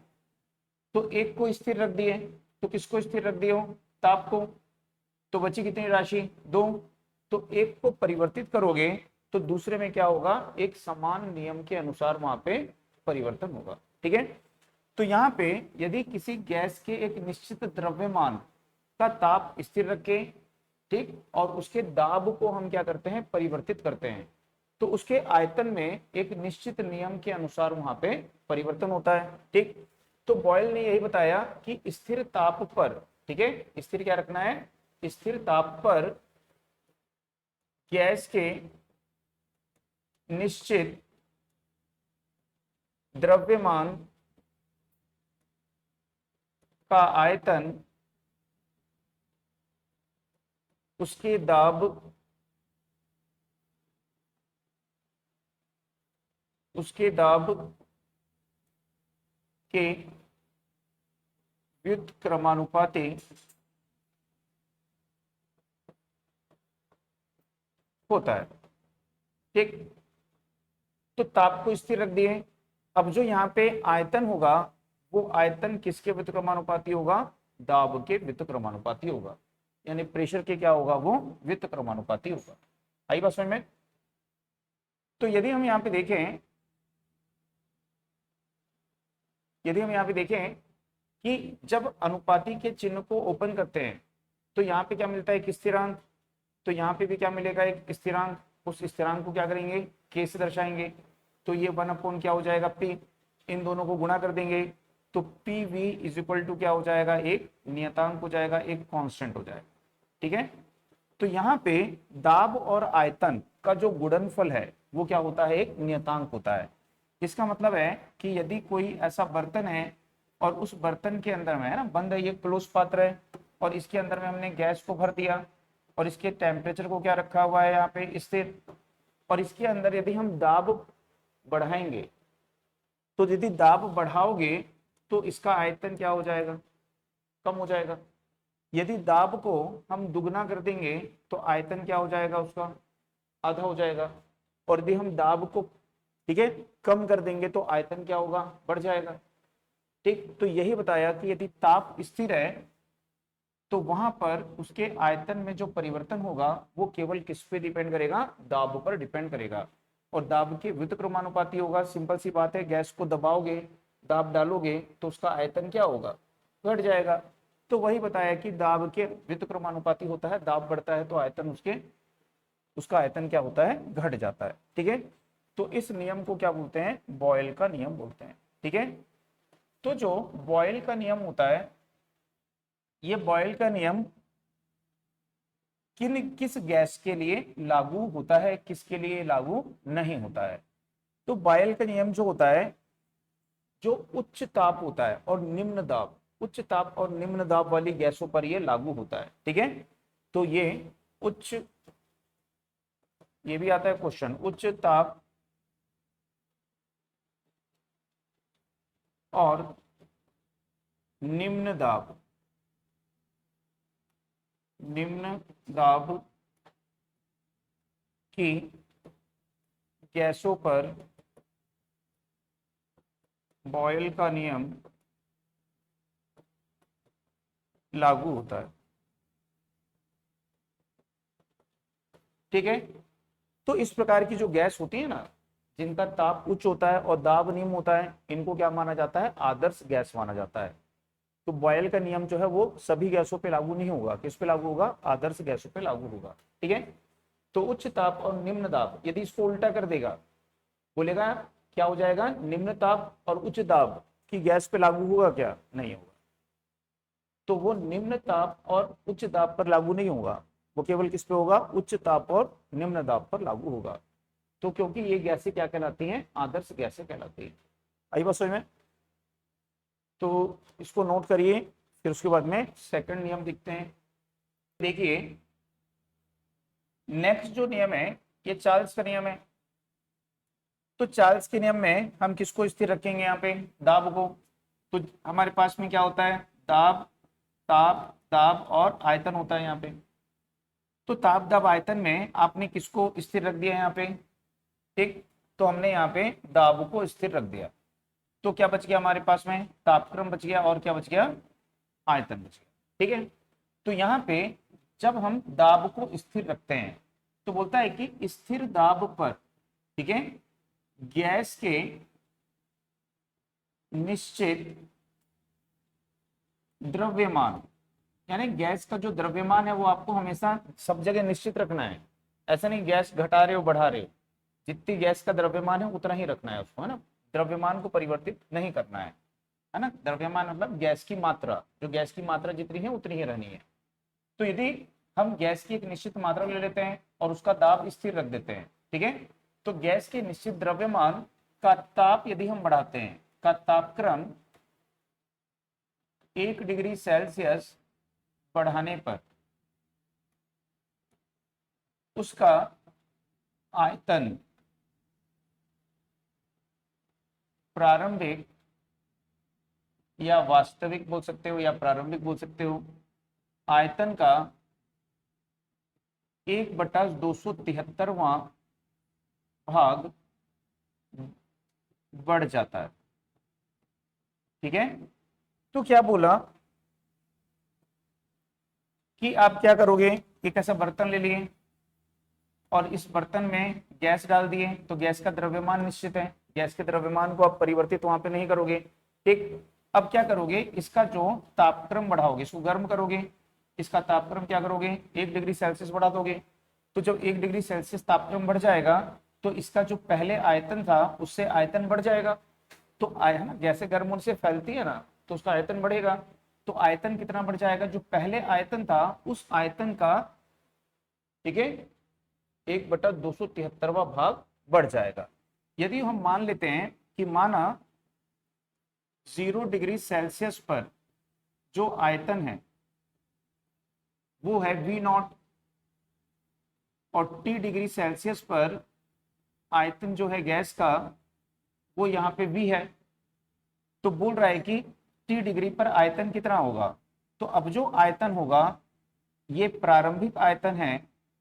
[SPEAKER 1] तो एक को स्थिर रख दिए, तो किसको स्थिर रख दिए हो, ताप को, तो बची कितनी राशि, दो। तो एक को परिवर्तित करोगे तो दूसरे में क्या होगा, एक समान नियम के अनुसार वहां पे परिवर्तन होगा। ठीक है, तो यहाँ पे यदि किसी गैस के एक निश्चित द्रव्यमान का ताप स्थिर रखे, ठीक, और उसके दाब को हम क्या करते हैं, परिवर्तित करते हैं, तो उसके आयतन में एक निश्चित नियम के अनुसार वहां पे परिवर्तन होता है। ठीक, तो बॉयल ने यही बताया कि स्थिर ताप पर, ठीक है, स्थिर क्या रखना है, स्थिर ताप पर गैस के निश्चित द्रव्यमान का आयतन उसके दाब, उसके दाब के व्युत्क्रमानुपाती होता है। ठीक, तो ताप को स्थिर रख दिए, अब जो यहाँ पे आयतन होगा वो आयतन किसके व्युत्क्रमानुपाती होगा? दाब के व्युत्क्रमानुपाती होगा, यानी प्रेशर के क्या होगा? वो व्युत्क्रमानुपाती होगा। आई बात समझ में? तो यदि हम यहाँ पे देखें कि जब अनुपाती के चिन्ह को ओपन करते हैं तो यहाँ पे क्या मिलता है? एक स्थिरांक। तो यहाँ पे भी क्या मिलेगा? एक स्थिरांक। उस स्थिरांक को क्या करेंगे? के से दर्शाएंगे। तो ये 1 क्या हो जाएगा? पी। इन दोनों को गुणा कर देंगे तो P V is equal to क्या हो जाएगा? एक नियतांक हो जाएगा, एक कांस्टेंट हो जाएगा। ठीक है। तो यहाँ पे दाब और आयतन का जो गुणनफल है वो क्या होता है? एक नियतांक होता है। इसका मतलब है कि यदि कोई ऐसा बर्तन है और उस बर्तन के अंदर में है ना, बंद है, ये क्लोज पात्र है और इसके अंदर में हमने गैस को भर दिया और इसके टेम्परेचर को क्या रखा हुआ है? यहाँ पे स्थिर। और इसके अंदर यदि हम दाब बढ़ाएंगे तो यदि दाब बढ़ाओगे तो इसका आयतन क्या हो जाएगा? कम हो जाएगा। यदि दाब को हम दुगना कर देंगे तो आयतन क्या हो जाएगा? उसका आधा हो जाएगा। और यदि हम दाब को, ठीक है, कम कर देंगे तो आयतन क्या होगा? बढ़ जाएगा। ठीक। तो यही बताया कि यदि ताप स्थिर है तो वहां पर उसके आयतन में जो परिवर्तन होगा वो केवल किस पे डिपेंड करेगा? दाब पर डिपेंड करेगा। और दाब के व्युत्क्रमानुपाती होगा। सिंपल सी बात है, गैस को दबाओगे, दाब डालोगे तो उसका आयतन क्या होगा? घट जाएगा। तो वही बताया कि दाब के व्युत्क्रमानुपाती होता है, दाब बढ़ता है तो आयतन उसका आयतन क्या होता है? घट जाता है। ठीक है। तो इस नियम को क्या बोलते हैं? बॉयल का नियम बोलते हैं। ठीक है। तो जो बॉयल का नियम होता है, ये बॉयल का नियम किस गैस के लिए लागू होता है, किसके लिए लागू नहीं होता है? तो बॉयल का नियम जो होता है, जो उच्च ताप होता है और निम्न दाब, उच्च ताप और निम्न दाब वाली गैसों पर ये लागू होता है। ठीक है। तो ये भी आता है क्वेश्चन, उच्च ताप और निम्न दाब, निम्न दाब की गैसों पर बॉयल का नियम लागू होता है। ठीक है। तो इस प्रकार की जो गैस होती है ना, जिनका ताप उच्च होता है और दाब निम्न होता है, इनको क्या माना जाता है? आदर्श गैस माना जाता है। तो बॉयल का नियम जो है वो सभी गैसों पे लागू नहीं होगा। किस पे लागू होगा? आदर्श गैसों पे लागू होगा। ठीक है। तो उच्च ताप और निम्न दाब, यदि इसको उल्टा कर देगा, बोलेगा क्या हो जाएगा? निम्न ताप और उच्च दाब की गैस पे लागू होगा क्या? नहीं होगा। तो वो निम्न ताप और उच्च दाब पर लागू नहीं होगा, वो केवल किस पे होगा? उच्च ताप और निम्न दाब पर लागू होगा। तो क्योंकि ये गैसें क्या कहलाती हैं? आदर्श गैसें कहलाती हैं। आई बात समझ में? तो इसको नोट करिए, फिर उसके बाद में सेकंड नियम देखते हैं। देखिए, नेक्स्ट जो नियम है ये चार्ल्स का नियम है। तो चार्ल्स के नियम में हम किसको स्थिर रखेंगे? यहाँ पे दाब को। तो हमारे पास में क्या होता है? दाब, ताप, दाब और आयतन होता है यहाँ पे। तो ताप, दाब, आयतन में आपने किसको स्थिर रख दिया यहाँ पे? ठीक। तो हमने यहाँ पे दाब को स्थिर रख दिया। तो क्या बच गया हमारे पास में? तापक्रम बच गया और क्या बच गया? आयतन बच गया। ठीक है। तो यहाँ पे जब हम दाब को स्थिर रखते हैं तो बोलता है कि स्थिर दाब पर, ठीक है, गैस के निश्चित द्रव्यमान, यानी गैस का जो द्रव्यमान है वो आपको हमेशा सब जगह निश्चित रखना है। ऐसा नहीं गैस घटा रहे हो बढ़ा रहे हो, जितनी गैस का द्रव्यमान है उतना ही रखना है उसको, है ना। द्रव्यमान को परिवर्तित नहीं करना है ना। द्रव्यमान मतलब गैस की मात्रा, जो गैस की मात्रा जितनी है उतनी ही रहनी है। तो यदि हम गैस की एक निश्चित मात्रा ले लेते हैं और उसका दाब स्थिर रख देते हैं, ठीक है, तो गैस के निश्चित द्रव्यमान का ताप यदि हम बढ़ाते हैं, का तापक्रम 1 डिग्री सेल्सियस बढ़ाने पर उसका आयतन प्रारंभिक या वास्तविक बोल सकते हो या प्रारंभिक बोल सकते हो, आयतन का 1/273वां भाग बढ़ जाता है। ठीक है, तो क्या बोला कि आप क्या करोगे, एक ऐसा बर्तन ले लिए और इस बर्तन में गैस डाल दिए, तो गैस का द्रव्यमान निश्चित है, गैस के द्रव्यमान को आप परिवर्तित वहां पे नहीं करोगे। ठीक, अब क्या करोगे, इसका जो तापक्रम बढ़ाओगे, इसको गर्म करोगे, इसका तापक्रम क्या करोगे, 1 डिग्री सेल्सियस बढ़ा दोगे। तो जब 1 डिग्री सेल्सियस तापक्रम बढ़ जाएगा तो इसका जो पहले आयतन था उससे आयतन बढ़ जाएगा। तो है ना, गैसें गर्म होने से फैलती है ना, तो उसका आयतन बढ़ेगा। तो आयतन कितना बढ़ जाएगा, जो पहले आयतन था उस आयतन का, ठीक है, 1/273वां भाग बढ़ जाएगा। यदि हम मान लेते हैं कि माना 0 डिग्री सेल्सियस पर जो आयतन है वो है V0 और T डिग्री सेल्सियस पर आयतन जो है गैस का वो यहाँ पे V है, तो बोल रहा है कि T डिग्री पर आयतन कितना होगा। तो अब जो आयतन होगा ये प्रारंभिक आयतन है,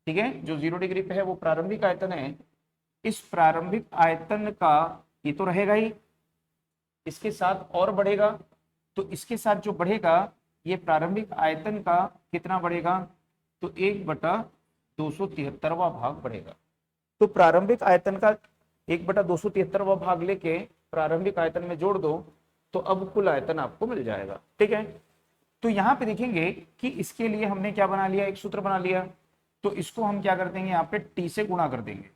[SPEAKER 1] ठीक है, जो 0 डिग्री पे है वो प्रारंभिक आयतन है। इस प्रारंभिक आयतन का ये तो रहेगा ही, इसके साथ और बढ़ेगा, तो इसके साथ जो बढ़ेगा ये प्रारंभिक आयतन का कितना बढ़ेगा, तो 1/273वां भाग बढ़ेगा। तो प्रारंभिक आयतन का 1/273वां भाग लेके प्रारंभिक आयतन में जोड़ दो, तो अब कुल आयतन आपको मिल जाएगा। ठीक है, तो यहाँ पे देखेंगे कि इसके लिए हमने क्या बना लिया, एक सूत्र बना लिया। तो इसको हम क्या कर देंगे, यहाँ पे T से गुणा कर देंगे।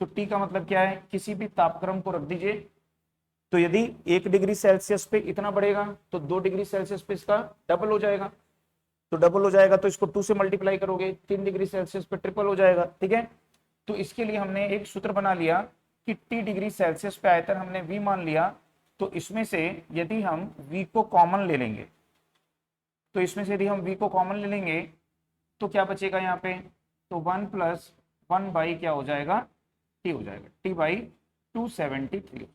[SPEAKER 1] तो T का मतलब क्या है, किसी भी तापक्रम को रख दीजिए। तो यदि 1 डिग्री सेल्सियस पे इतना बढ़ेगा तो 2 डिग्री सेल्सियस पे इसका डबल हो जाएगा। तो डबल हो जाएगा तो इसको 2 से मल्टीप्लाई करोगे, 3 डिग्री सेल्सियस पे ट्रिपल हो जाएगा। ठीक है, तो इसके लिए हमने एक सूत्र बना लिया कि T डिग्री सेल्सियस पे आयतन हमने V मान लिया। तो इसमें से यदि हम V को कॉमन ले लेंगे, तो इसमें से यदि हम V को कॉमन ले लेंगे तो क्या बचेगा यहाँ पे, तो 1 + 1 बाई क्या हो जाएगा, T हो जाएगा, T/273।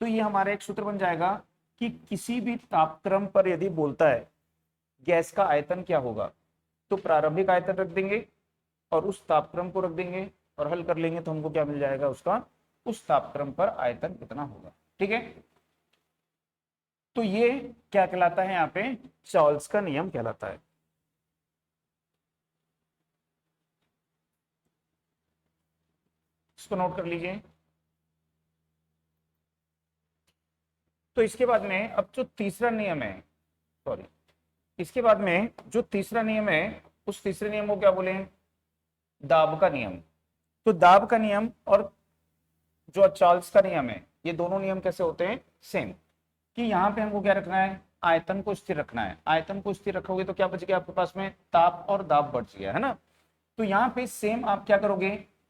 [SPEAKER 1] तो ये हमारा एक सूत्र बन जाएगा कि किसी भी तापक्रम पर यदि बोलता है गैस का आयतन क्या होगा, तो प्रारंभिक आयतन रख देंगे और उस तापक्रम को रख देंगे और हल कर लेंगे, तो हमको क्या मिल जाएगा, उसका उस तापक्रम पर आयतन कितना होगा। ठीक है, तो ये क्या कहलाता है, यहाँ पे चार्ल्स का नियम कहलाता है। इसको नोट कर लीजिए। तो इसके बाद में अब जो तीसरा नियम है, सॉरी, इसके बाद में जो तीसरा नियम है उस तीसरे नियम को क्या बोले, दाब का नियम। तो दाब का नियम और जो चार्ल्स का नियम है, ये दोनों नियम कैसे होते हैं, सेम। कि यहाँ पे हमको क्या रखना है, आयतन को स्थिर रखना है। आयतन को स्थिर रखोगे तो क्या बच गया आपके पास में, ताप और दाब बच गया, है ना। तो यहाँ पे सेम आप क्या करोगे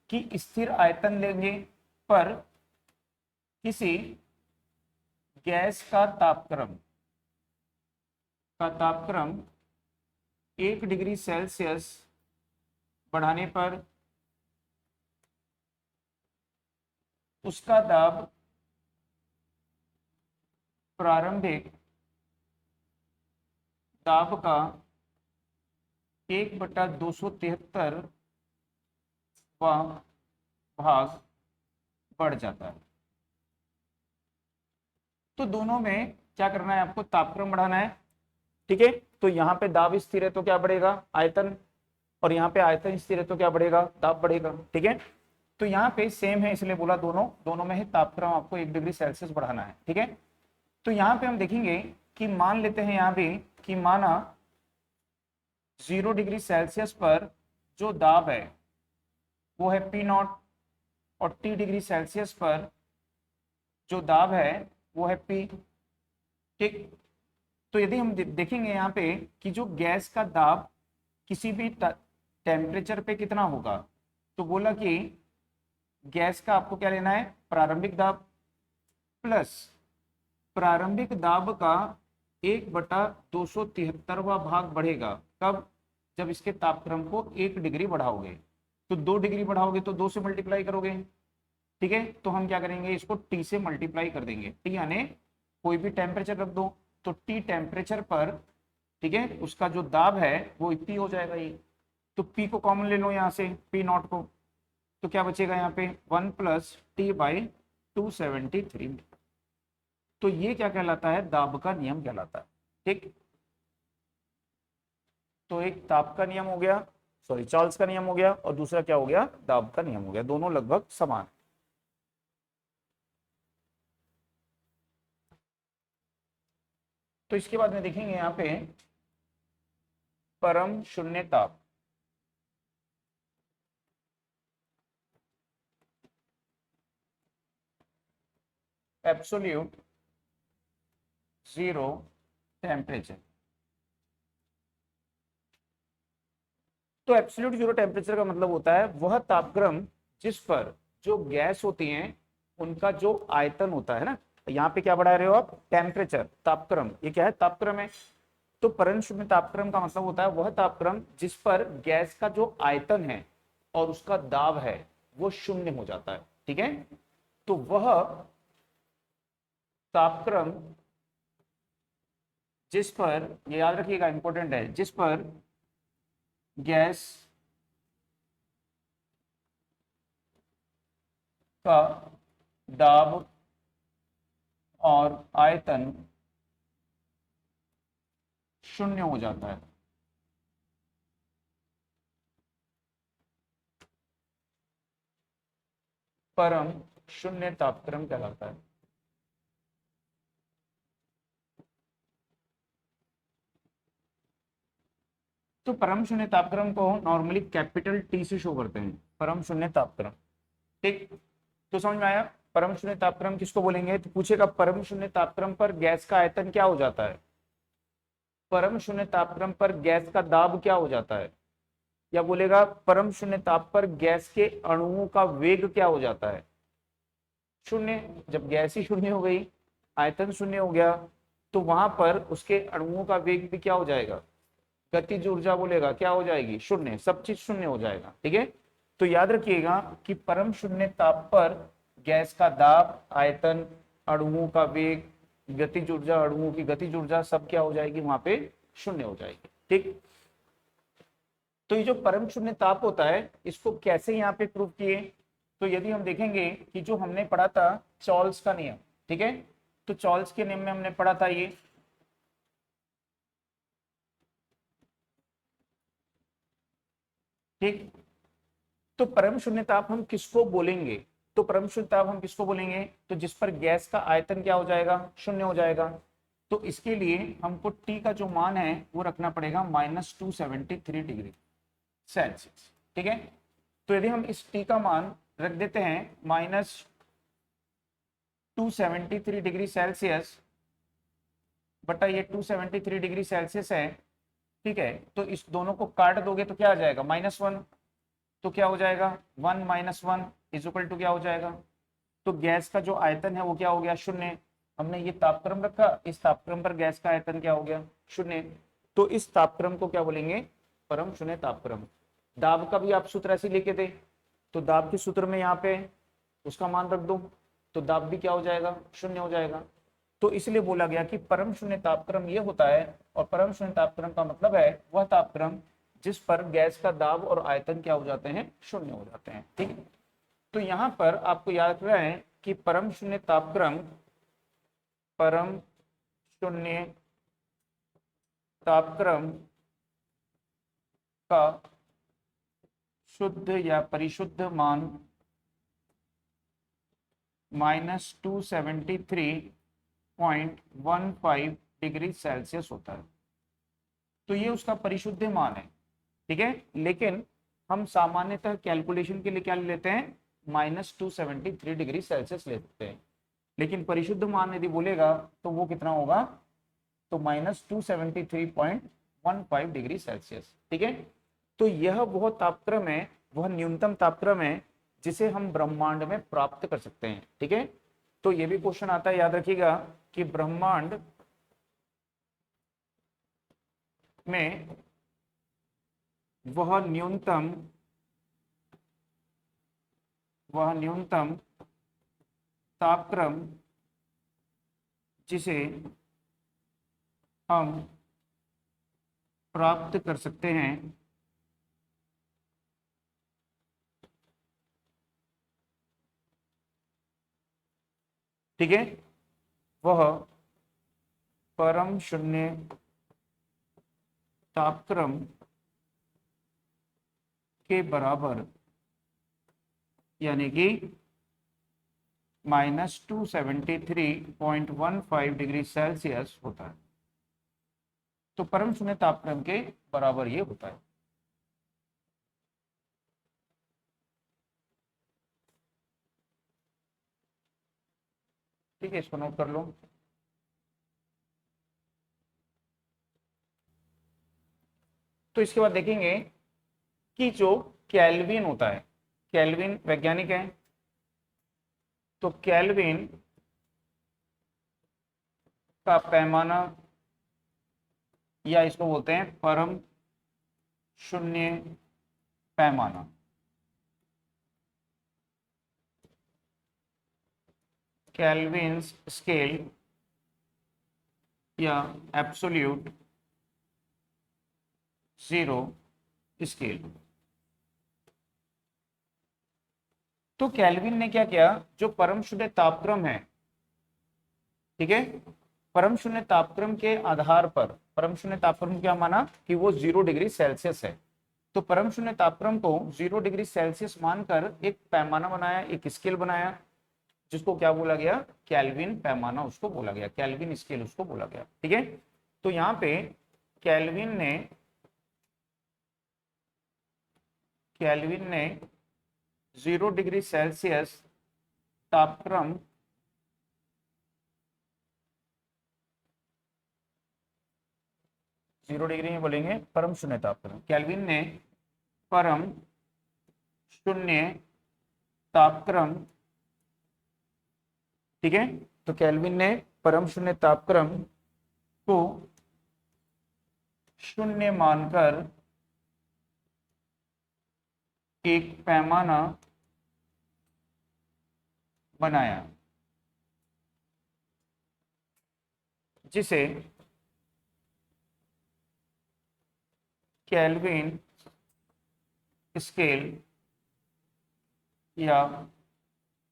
[SPEAKER 1] कि स्थिर आयतन लेंगे पर किसी गैस का तापक्रम 1 डिग्री सेल्सियस बढ़ाने पर उसका दाब प्रारंभिक दाब का 1/273वां भाग बढ़ जाता है। तो दोनों में क्या करना है, आपको तापक्रम बढ़ाना है। ठीक है, तो यहाँ पे दाब स्थिर है तो क्या बढ़ेगा, आयतन, और यहाँ पे आयतन स्थिर है तो क्या बढ़ेगा, दाब बढ़ेगा। ठीक है, तो यहाँ पे सेम है इसलिए बोला दोनों में ही तापक्रम आपको 1 डिग्री सेल्सियस बढ़ाना है। ठीक है, तो यहाँ पे हम देखेंगे कि मान लेते हैं यहाँ भी कि माना 0 डिग्री सेल्सियस पर जो दाब है वो है P0 और T डिग्री सेल्सियस पर जो दाब है वो है P। ठीक, तो यदि हम देखेंगे यहाँ पे कि जो गैस का दाब किसी भी टेम्परेचर पे कितना होगा, तो बोला कि गैस का आपको क्या लेना है, प्रारंभिक दाब प्लस प्रारंभिक दाब का 1/273वां भाग बढ़ेगा। कब, जब इसके तापक्रम को 1 डिग्री बढ़ाओगे। तो 2 डिग्री बढ़ाओगे तो 2 से मल्टीप्लाई करोगे। ठीक है, तो हम क्या करेंगे, इसको T से मल्टीप्लाई कर देंगे। T यानी कोई भी टेम्परेचर रख दो, तो T टेम्परेचर पर, ठीक है, उसका जो दाब है वो P हो जाएगा ये। तो P को कॉमन ले लो यहाँ से, P0 को, तो क्या बचेगा यहाँ पे 1 + T/273। 273 में। तो ये क्या कहलाता है, दाब का नियम कहलाता है। ठीक, तो एक ताप का नियम हो गया, सॉरी चार्ल्स का नियम हो गया, और दूसरा क्या हो गया, दाब का नियम हो गया। दोनों लगभग समान। तो इसके बाद में देखेंगे यहाँ पे परम शून्य ताप। Absolute zero temperature. तो एब्सोल्यूट जीरो टेम्परेचर का मतलब होता है वह तापक्रम जिस पर जो गैस होती हैं उनका जो आयतन होता है ना, यहाँ पे क्या बढ़ा रहे हो आप, टेम्परेचर, तापक्रम, ये क्या है, तापक्रम है। तो परम शून्य तापक्रम का मतलब होता है वह तापक्रम जिस पर गैस का जो आयतन है और उसका दाब है वो शून्य हो जाता है। ठीक है, तो वह तापक्रम जिस पर, ये याद रखिएगा इंपॉर्टेंट है, जिस पर गैस का दाब और आयतन शून्य हो जाता है। परम शून्य तापक्रम कहलाता है। तो परम शून्य तापक्रम को नॉर्मली कैपिटल टी से शो करते हैं, परम शून्य तापक्रम। ठीक, तो समझ में आया। परम शून्य तापक्रम किसको बोलेंगे, तो पूछेगा परम शून्य तापक्रम पर गैस का आयतन क्या हो जाता है, परम शून्य तापक्रम पर गैस का दाब क्या हो जाता है, या बोलेगा परम शून्य ताप पर गैस के अणुओं का वेग क्या हो जाता है, शून्य। जब गैस ही शून्य हो गई, आयतन शून्य हो गया, तो वहां पर उसके अणुओं का वेग भी क्या हो जाएगा, गतिज ऊर्जा बोलेगा क्या हो जाएगी, शून्य, सब चीज शून्य हो जाएगा। ठीक है, तो याद रखिएगा कि परम शून्य ताप पर गैस का दाब, आयतन, अणुओं का वेग, गतिज ऊर्जा, अणुओं की गतिज ऊर्जा सब क्या हो जाएगी, वहां पे शून्य हो जाएगी। ठीक, तो ये जो परम शून्य ताप होता है इसको कैसे यहाँ पे प्रूव किए, तो यदि हम देखेंगे कि जो हमने पढ़ा था चॉल्स का नियम, ठीक है, तो चॉल्स के नियम में हमने पढ़ा था ये, ठीक। तो परम शून्य ताप हम किसको बोलेंगे, तो परम शून्य ताप हम किसको बोलेंगे, तो जिस पर गैस का आयतन क्या हो जाएगा, शून्य हो जाएगा। तो इसके लिए हमको टी का जो मान है वो रखना पड़ेगा -273 डिग्री सेल्सियस। ठीक है, तो यदि हम इस टी का मान रख देते हैं -273 डिग्री सेल्सियस बटा ये 273 डिग्री सेल्सियस है, ठीक है, तो इस दोनों को काट दोगे तो क्या आ जाएगा, -1। तो क्या हो जाएगा, 1 - 1 इज इक्वल टू क्या हो जाएगा, तो गैस का जो आयतन है वो क्या हो गया, शून्य। हमने ये तापक्रम रखा, इस तापक्रम पर गैस का आयतन क्या हो गया, शून्य। तो इस तापक्रम को क्या बोलेंगे, परम शून्य तापक्रम। दाब का भी आप सूत्र ऐसे लेके थे, तो दाब के सूत्र में यहाँ पे उसका मान रख दो, तो दाब भी क्या हो जाएगा, शून्य हो जाएगा। तो इसलिए बोला गया कि परम शून्य तापक्रम ये होता है, और परम शून्य तापक्रम का मतलब है वह तापक्रम जिस पर गैस का दाब और आयतन क्या हो जाते हैं, शून्य हो जाते हैं। ठीक, तो यहाँ पर आपको याद रखना है कि परम शून्य तापक्रम, परम शून्य तापक्रम का शुद्ध या परिशुद्ध मान -273.15 डिग्री सेल्सियस होता है। तो ये उसका परिशुद्ध मान है। ठीक है, लेकिन हम सामान्यतः कैलकुलेशन के लिए क्या लेते हैं, -273 डिग्री सेल्सियस लेते हैं, लेकिन परिशुद्ध मान यदि बोलेगा तो वो कितना होगा, तो -273.15 डिग्री सेल्सियस। ठीक है, तो यह वह तापक्रम है, वह न्यूनतम तापक्रम है जिसे हम ब्रह्मांड में प्राप्त कर सकते हैं। ठीक है, तो ये भी क्वेश्चन आता है, याद रखिएगा कि ब्रह्मांड में वह न्यूनतम तापक्रम जिसे हम प्राप्त कर सकते हैं ठीक है, वह परम शून्य तापक्रम के बराबर यानी कि -273.15 डिग्री सेल्सियस होता है। तो परम शून्य तापक्रम के बराबर ये होता है। ठीक है, इसको नोट कर लो। तो इसके बाद देखेंगे कि जो केल्विन होता है, केल्विन वैज्ञानिक है, तो केल्विन का पैमाना या इसको बोलते हैं परम शून्य पैमाना। केल्विन स्केल या एब्सोल्यूट जीरो स्केल। तो केल्विन ने क्या किया, जो परम शून्य तापक्रम है, ठीक है, परम शून्य तापक्रम के आधार पर, परम शून्य तापक्रम क्या माना कि वो 0 डिग्री सेल्सियस है, तो परम शून्य तापक्रम को 0 डिग्री सेल्सियस मानकर एक पैमाना बनाया, एक स्केल बनाया, जिसको क्या बोला गया, केल्विन पैमाना उसको बोला गया, केल्विन स्केल उसको बोला गया। ठीक है, तो यहाँ पे केल्विन ने 0 डिग्री सेल्सियस तापक्रम जीरो डिग्री में बोलेंगे परम शून्य तापक्रम, केल्विन ने परम शून्य तापक्रम, ठीक है, तो केल्विन ने परम शून्य तापक्रम को शून्य मानकर एक पैमाना बनाया, जिसे केल्विन स्केल या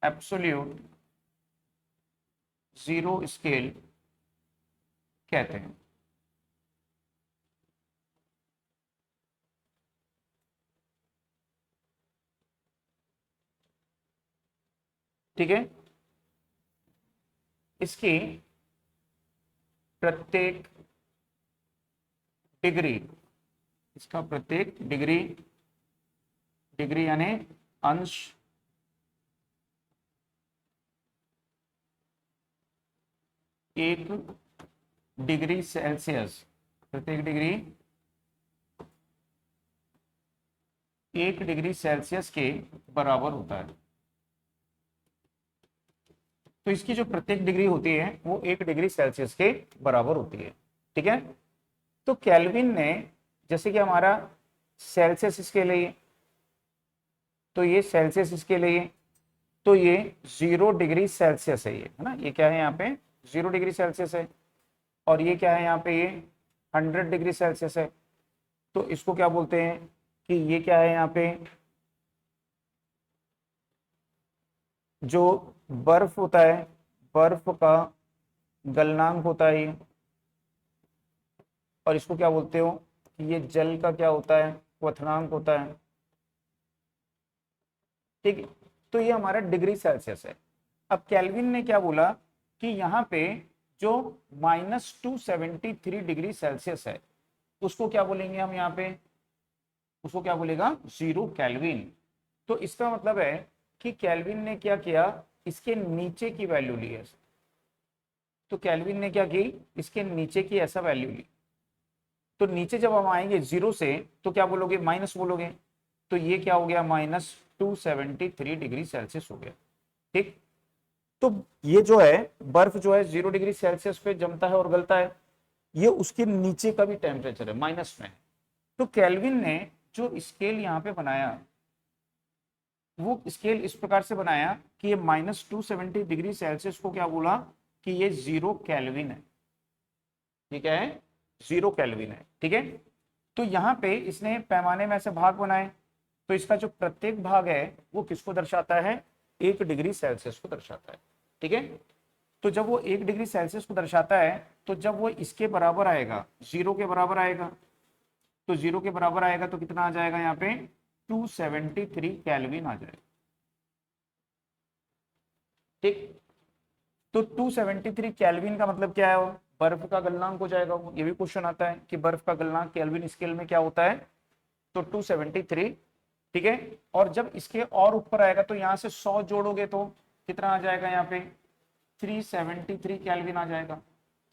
[SPEAKER 1] एब्सोल्यूट जीरो स्केल कहते हैं। ठीक है, इसकी प्रत्येक डिग्री, इसका प्रत्येक डिग्री, डिग्री यानी अंश, एक डिग्री सेल्सियस, प्रत्येक डिग्री 1 डिग्री सेल्सियस के बराबर होता है। तो इसकी जो प्रत्येक डिग्री होती है वो 1 डिग्री सेल्सियस के बराबर होती है। ठीक है, तो केल्विन ने, जैसे कि हमारा सेल्सियस स्केल है, तो ये सेल्सियस स्केल है, तो ये 0 डिग्री सेल्सियस है, ये है ना, ये क्या है यहाँ पे 0 डिग्री सेल्सियस है, और ये क्या है यहाँ पे, ये 100 डिग्री सेल्सियस है। तो इसको क्या बोलते हैं कि ये क्या है यहाँ पे, जो बर्फ होता है, बर्फ का गलनांक होता है ये, और इसको क्या बोलते हो कि ये जल का क्या होता है, क्वथनांक होता है। ठीक है, तो ये हमारा डिग्री सेल्सियस है। अब केल्विन ने क्या बोला कि यहाँ पे जो -273 डिग्री सेल्सियस है उसको क्या बोलेंगे हम, यहाँ पे उसको क्या बोलेगा, 0 केल्विन। तो इसका मतलब है कि केल्विन ने क्या किया, इसके नीचे की वैल्यू ली है। तो केल्विन ने क्या की, इसके नीचे की ऐसा वैल्यू ली। तो नीचे जब हम आएंगे 0 से तो क्या बोलोगे, माइनस बोलोगे, तो ये क्या हो गया, -273 डिग्री सेल्सियस हो गया। ठीक, तो ये जो है बर्फ जो है 0 डिग्री सेल्सियस पे जमता है और गलता है, ये उसके नीचे का भी टेम्परेचर है, माइनस में है। तो केल्विन ने जो स्केल यहाँ पे बनाया, वो स्केल इस प्रकार से बनाया कि ये -270 डिग्री सेल्सियस को क्या बोला कि ये 0 केल्विन है। ठीक है, 0 केल्विन है। ठीक है, तो यहाँ पे इसने पैमाने में ऐसे भाग बनाए, तो इसका जो प्रत्येक भाग है वो किसको दर्शाता है, 1 डिग्री सेल्सियस को दर्शाता है। ठीक है, तो जब वो 1 डिग्री सेल्सियस को दर्शाता है, तो जब वो इसके बराबर आएगा, 0 के बराबर आएगा, तो 0 के बराबर आएगा तो कितना आ जाएगा यहाँ पे 273 केल्विन आ जाएगा। ठीक, तो 273 केल्विन का मतलब क्या है, वो बर्फ का गलनांक हो जाएगा। वो ये भी क्वेश्चन आता है कि बर्फ का गलनांक केल्विन स्केल में क्या होता है, तो 273। ठीक है, और जब इसके और ऊपर आएगा तो यहाँ से 100 जोड़ोगे तो कितना आ जाएगा, यहाँ पे 373 केल्विन आ जाएगा।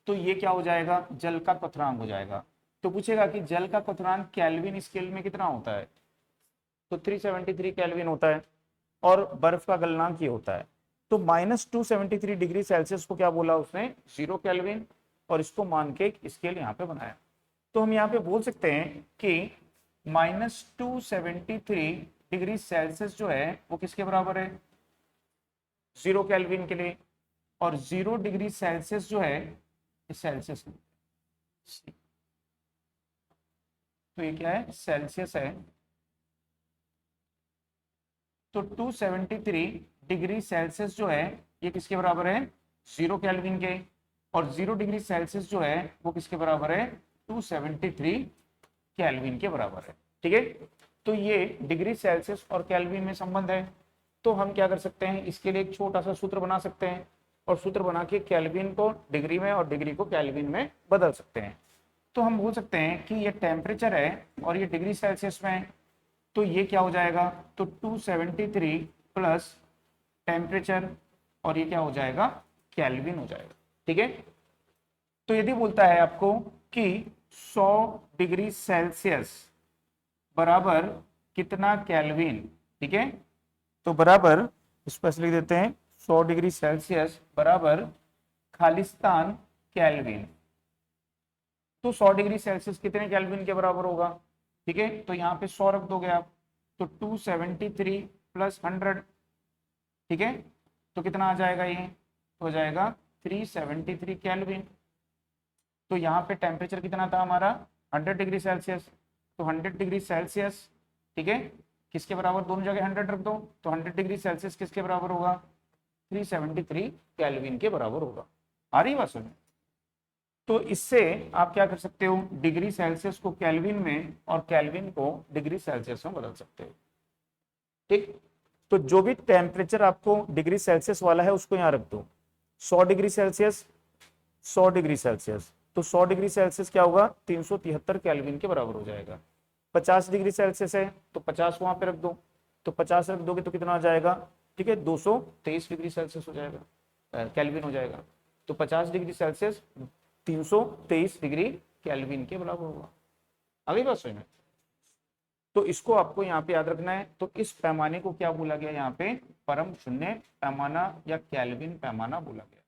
[SPEAKER 1] तो ये क्या हो जाएगा, जल का क्वथनांक हो जाएगा। तो पूछेगा कि जल का क्वथनांक केल्विन स्केल में कितना होता है, तो 373 केल्विन होता है, और बर्फ का गलनांक ये होता है। तो -273 डिग्री सेल्सियस को क्या बोला उसने, 0 केल्विन, और इसको मान के एक स्केल यहाँ पे बनाया। तो हम यहाँ पे बोल सकते हैं कि -273 डिग्री सेल्सियस जो है वो किसके बराबर है, 0 केल्विन के लिए, और 0 डिग्री सेल्सियस जो है सेल्सियस, तो ये क्या है, सेल्सियस है। तो 273 डिग्री सेल्सियस जो है ये किसके बराबर है, 0 केल्विन के, और 0 डिग्री सेल्सियस जो है वो किसके बराबर है, 273 केल्विन के बराबर है। ठीक है, तो ये डिग्री सेल्सियस और केल्विन में संबंध है। तो हम क्या कर सकते हैं, इसके लिए एक छोटा सा सूत्र बना सकते हैं, और सूत्र बना के केल्विन को डिग्री में और डिग्री को केल्विन में बदल सकते हैं। तो हम बोल सकते हैं कि ये टेम्परेचर है और ये डिग्री सेल्सियस में है, तो ये क्या हो जाएगा, तो 273 प्लस टेम्परेचर, और ये क्या हो जाएगा, केल्विन हो जाएगा। ठीक है, तो यदि बोलता है आपको कि 100 डिग्री सेल्सियस बराबर कितना केल्विन, ठीक है, तो बराबर इस पर लिख देते हैं 100 डिग्री सेल्सियस बराबर खालिस्तान केल्विन। तो 100 डिग्री सेल्सियस कितने केल्विन के बराबर होगा, ठीक है, तो यहाँ पे 100 रख दोगे आप, तो 273 प्लस 100, ठीक है, तो कितना आ जाएगा, ये हो जाएगा 373 केल्विन। तो यहाँ पे टेम्परेचर कितना था हमारा, 100 डिग्री सेल्सियस, तो 100 डिग्री सेल्सियस, ठीक है, किसके बराबर, दोनों जगह 100 रख दो, तो 100 डिग्री सेल्सियस किसके बराबर होगा, 373 केल्विन के बराबर होगा। आ रही बात सुन। तो इससे आप क्या कर सकते हो, डिग्री सेल्सियस को केल्विन में और केल्विन को डिग्री सेल्सियस में बदल सकते हो। ठीक, तो जो भी टेम्परेचर आपको डिग्री सेल्सियस वाला है उसको यहाँ रख दो, 100 डिग्री सेल्सियस, 100 डिग्री सेल्सियस, तो 100 डिग्री सेल्सियस क्या होगा, 373 केल्विन के बराबर हो जाएगा। 50 डिग्री सेल्सियस है तो 50 वहां पे रख दो, तो 50 रख दोगे तो कितना आ जाएगा, ठीक है, 223 डिग्री सेल्सियस हो जाएगा, केल्विन हो जाएगा। तो 50 डिग्री सेल्सियस 323 डिग्री केल्विन के बराबर होगा। अगली बात समझ में, तो इसको आपको यहाँ पे याद रखना है। तो इस पैमाने को क्या बोला गया यहाँ पे, परम शून्य पैमाना या केल्विन पैमाना बोला गया।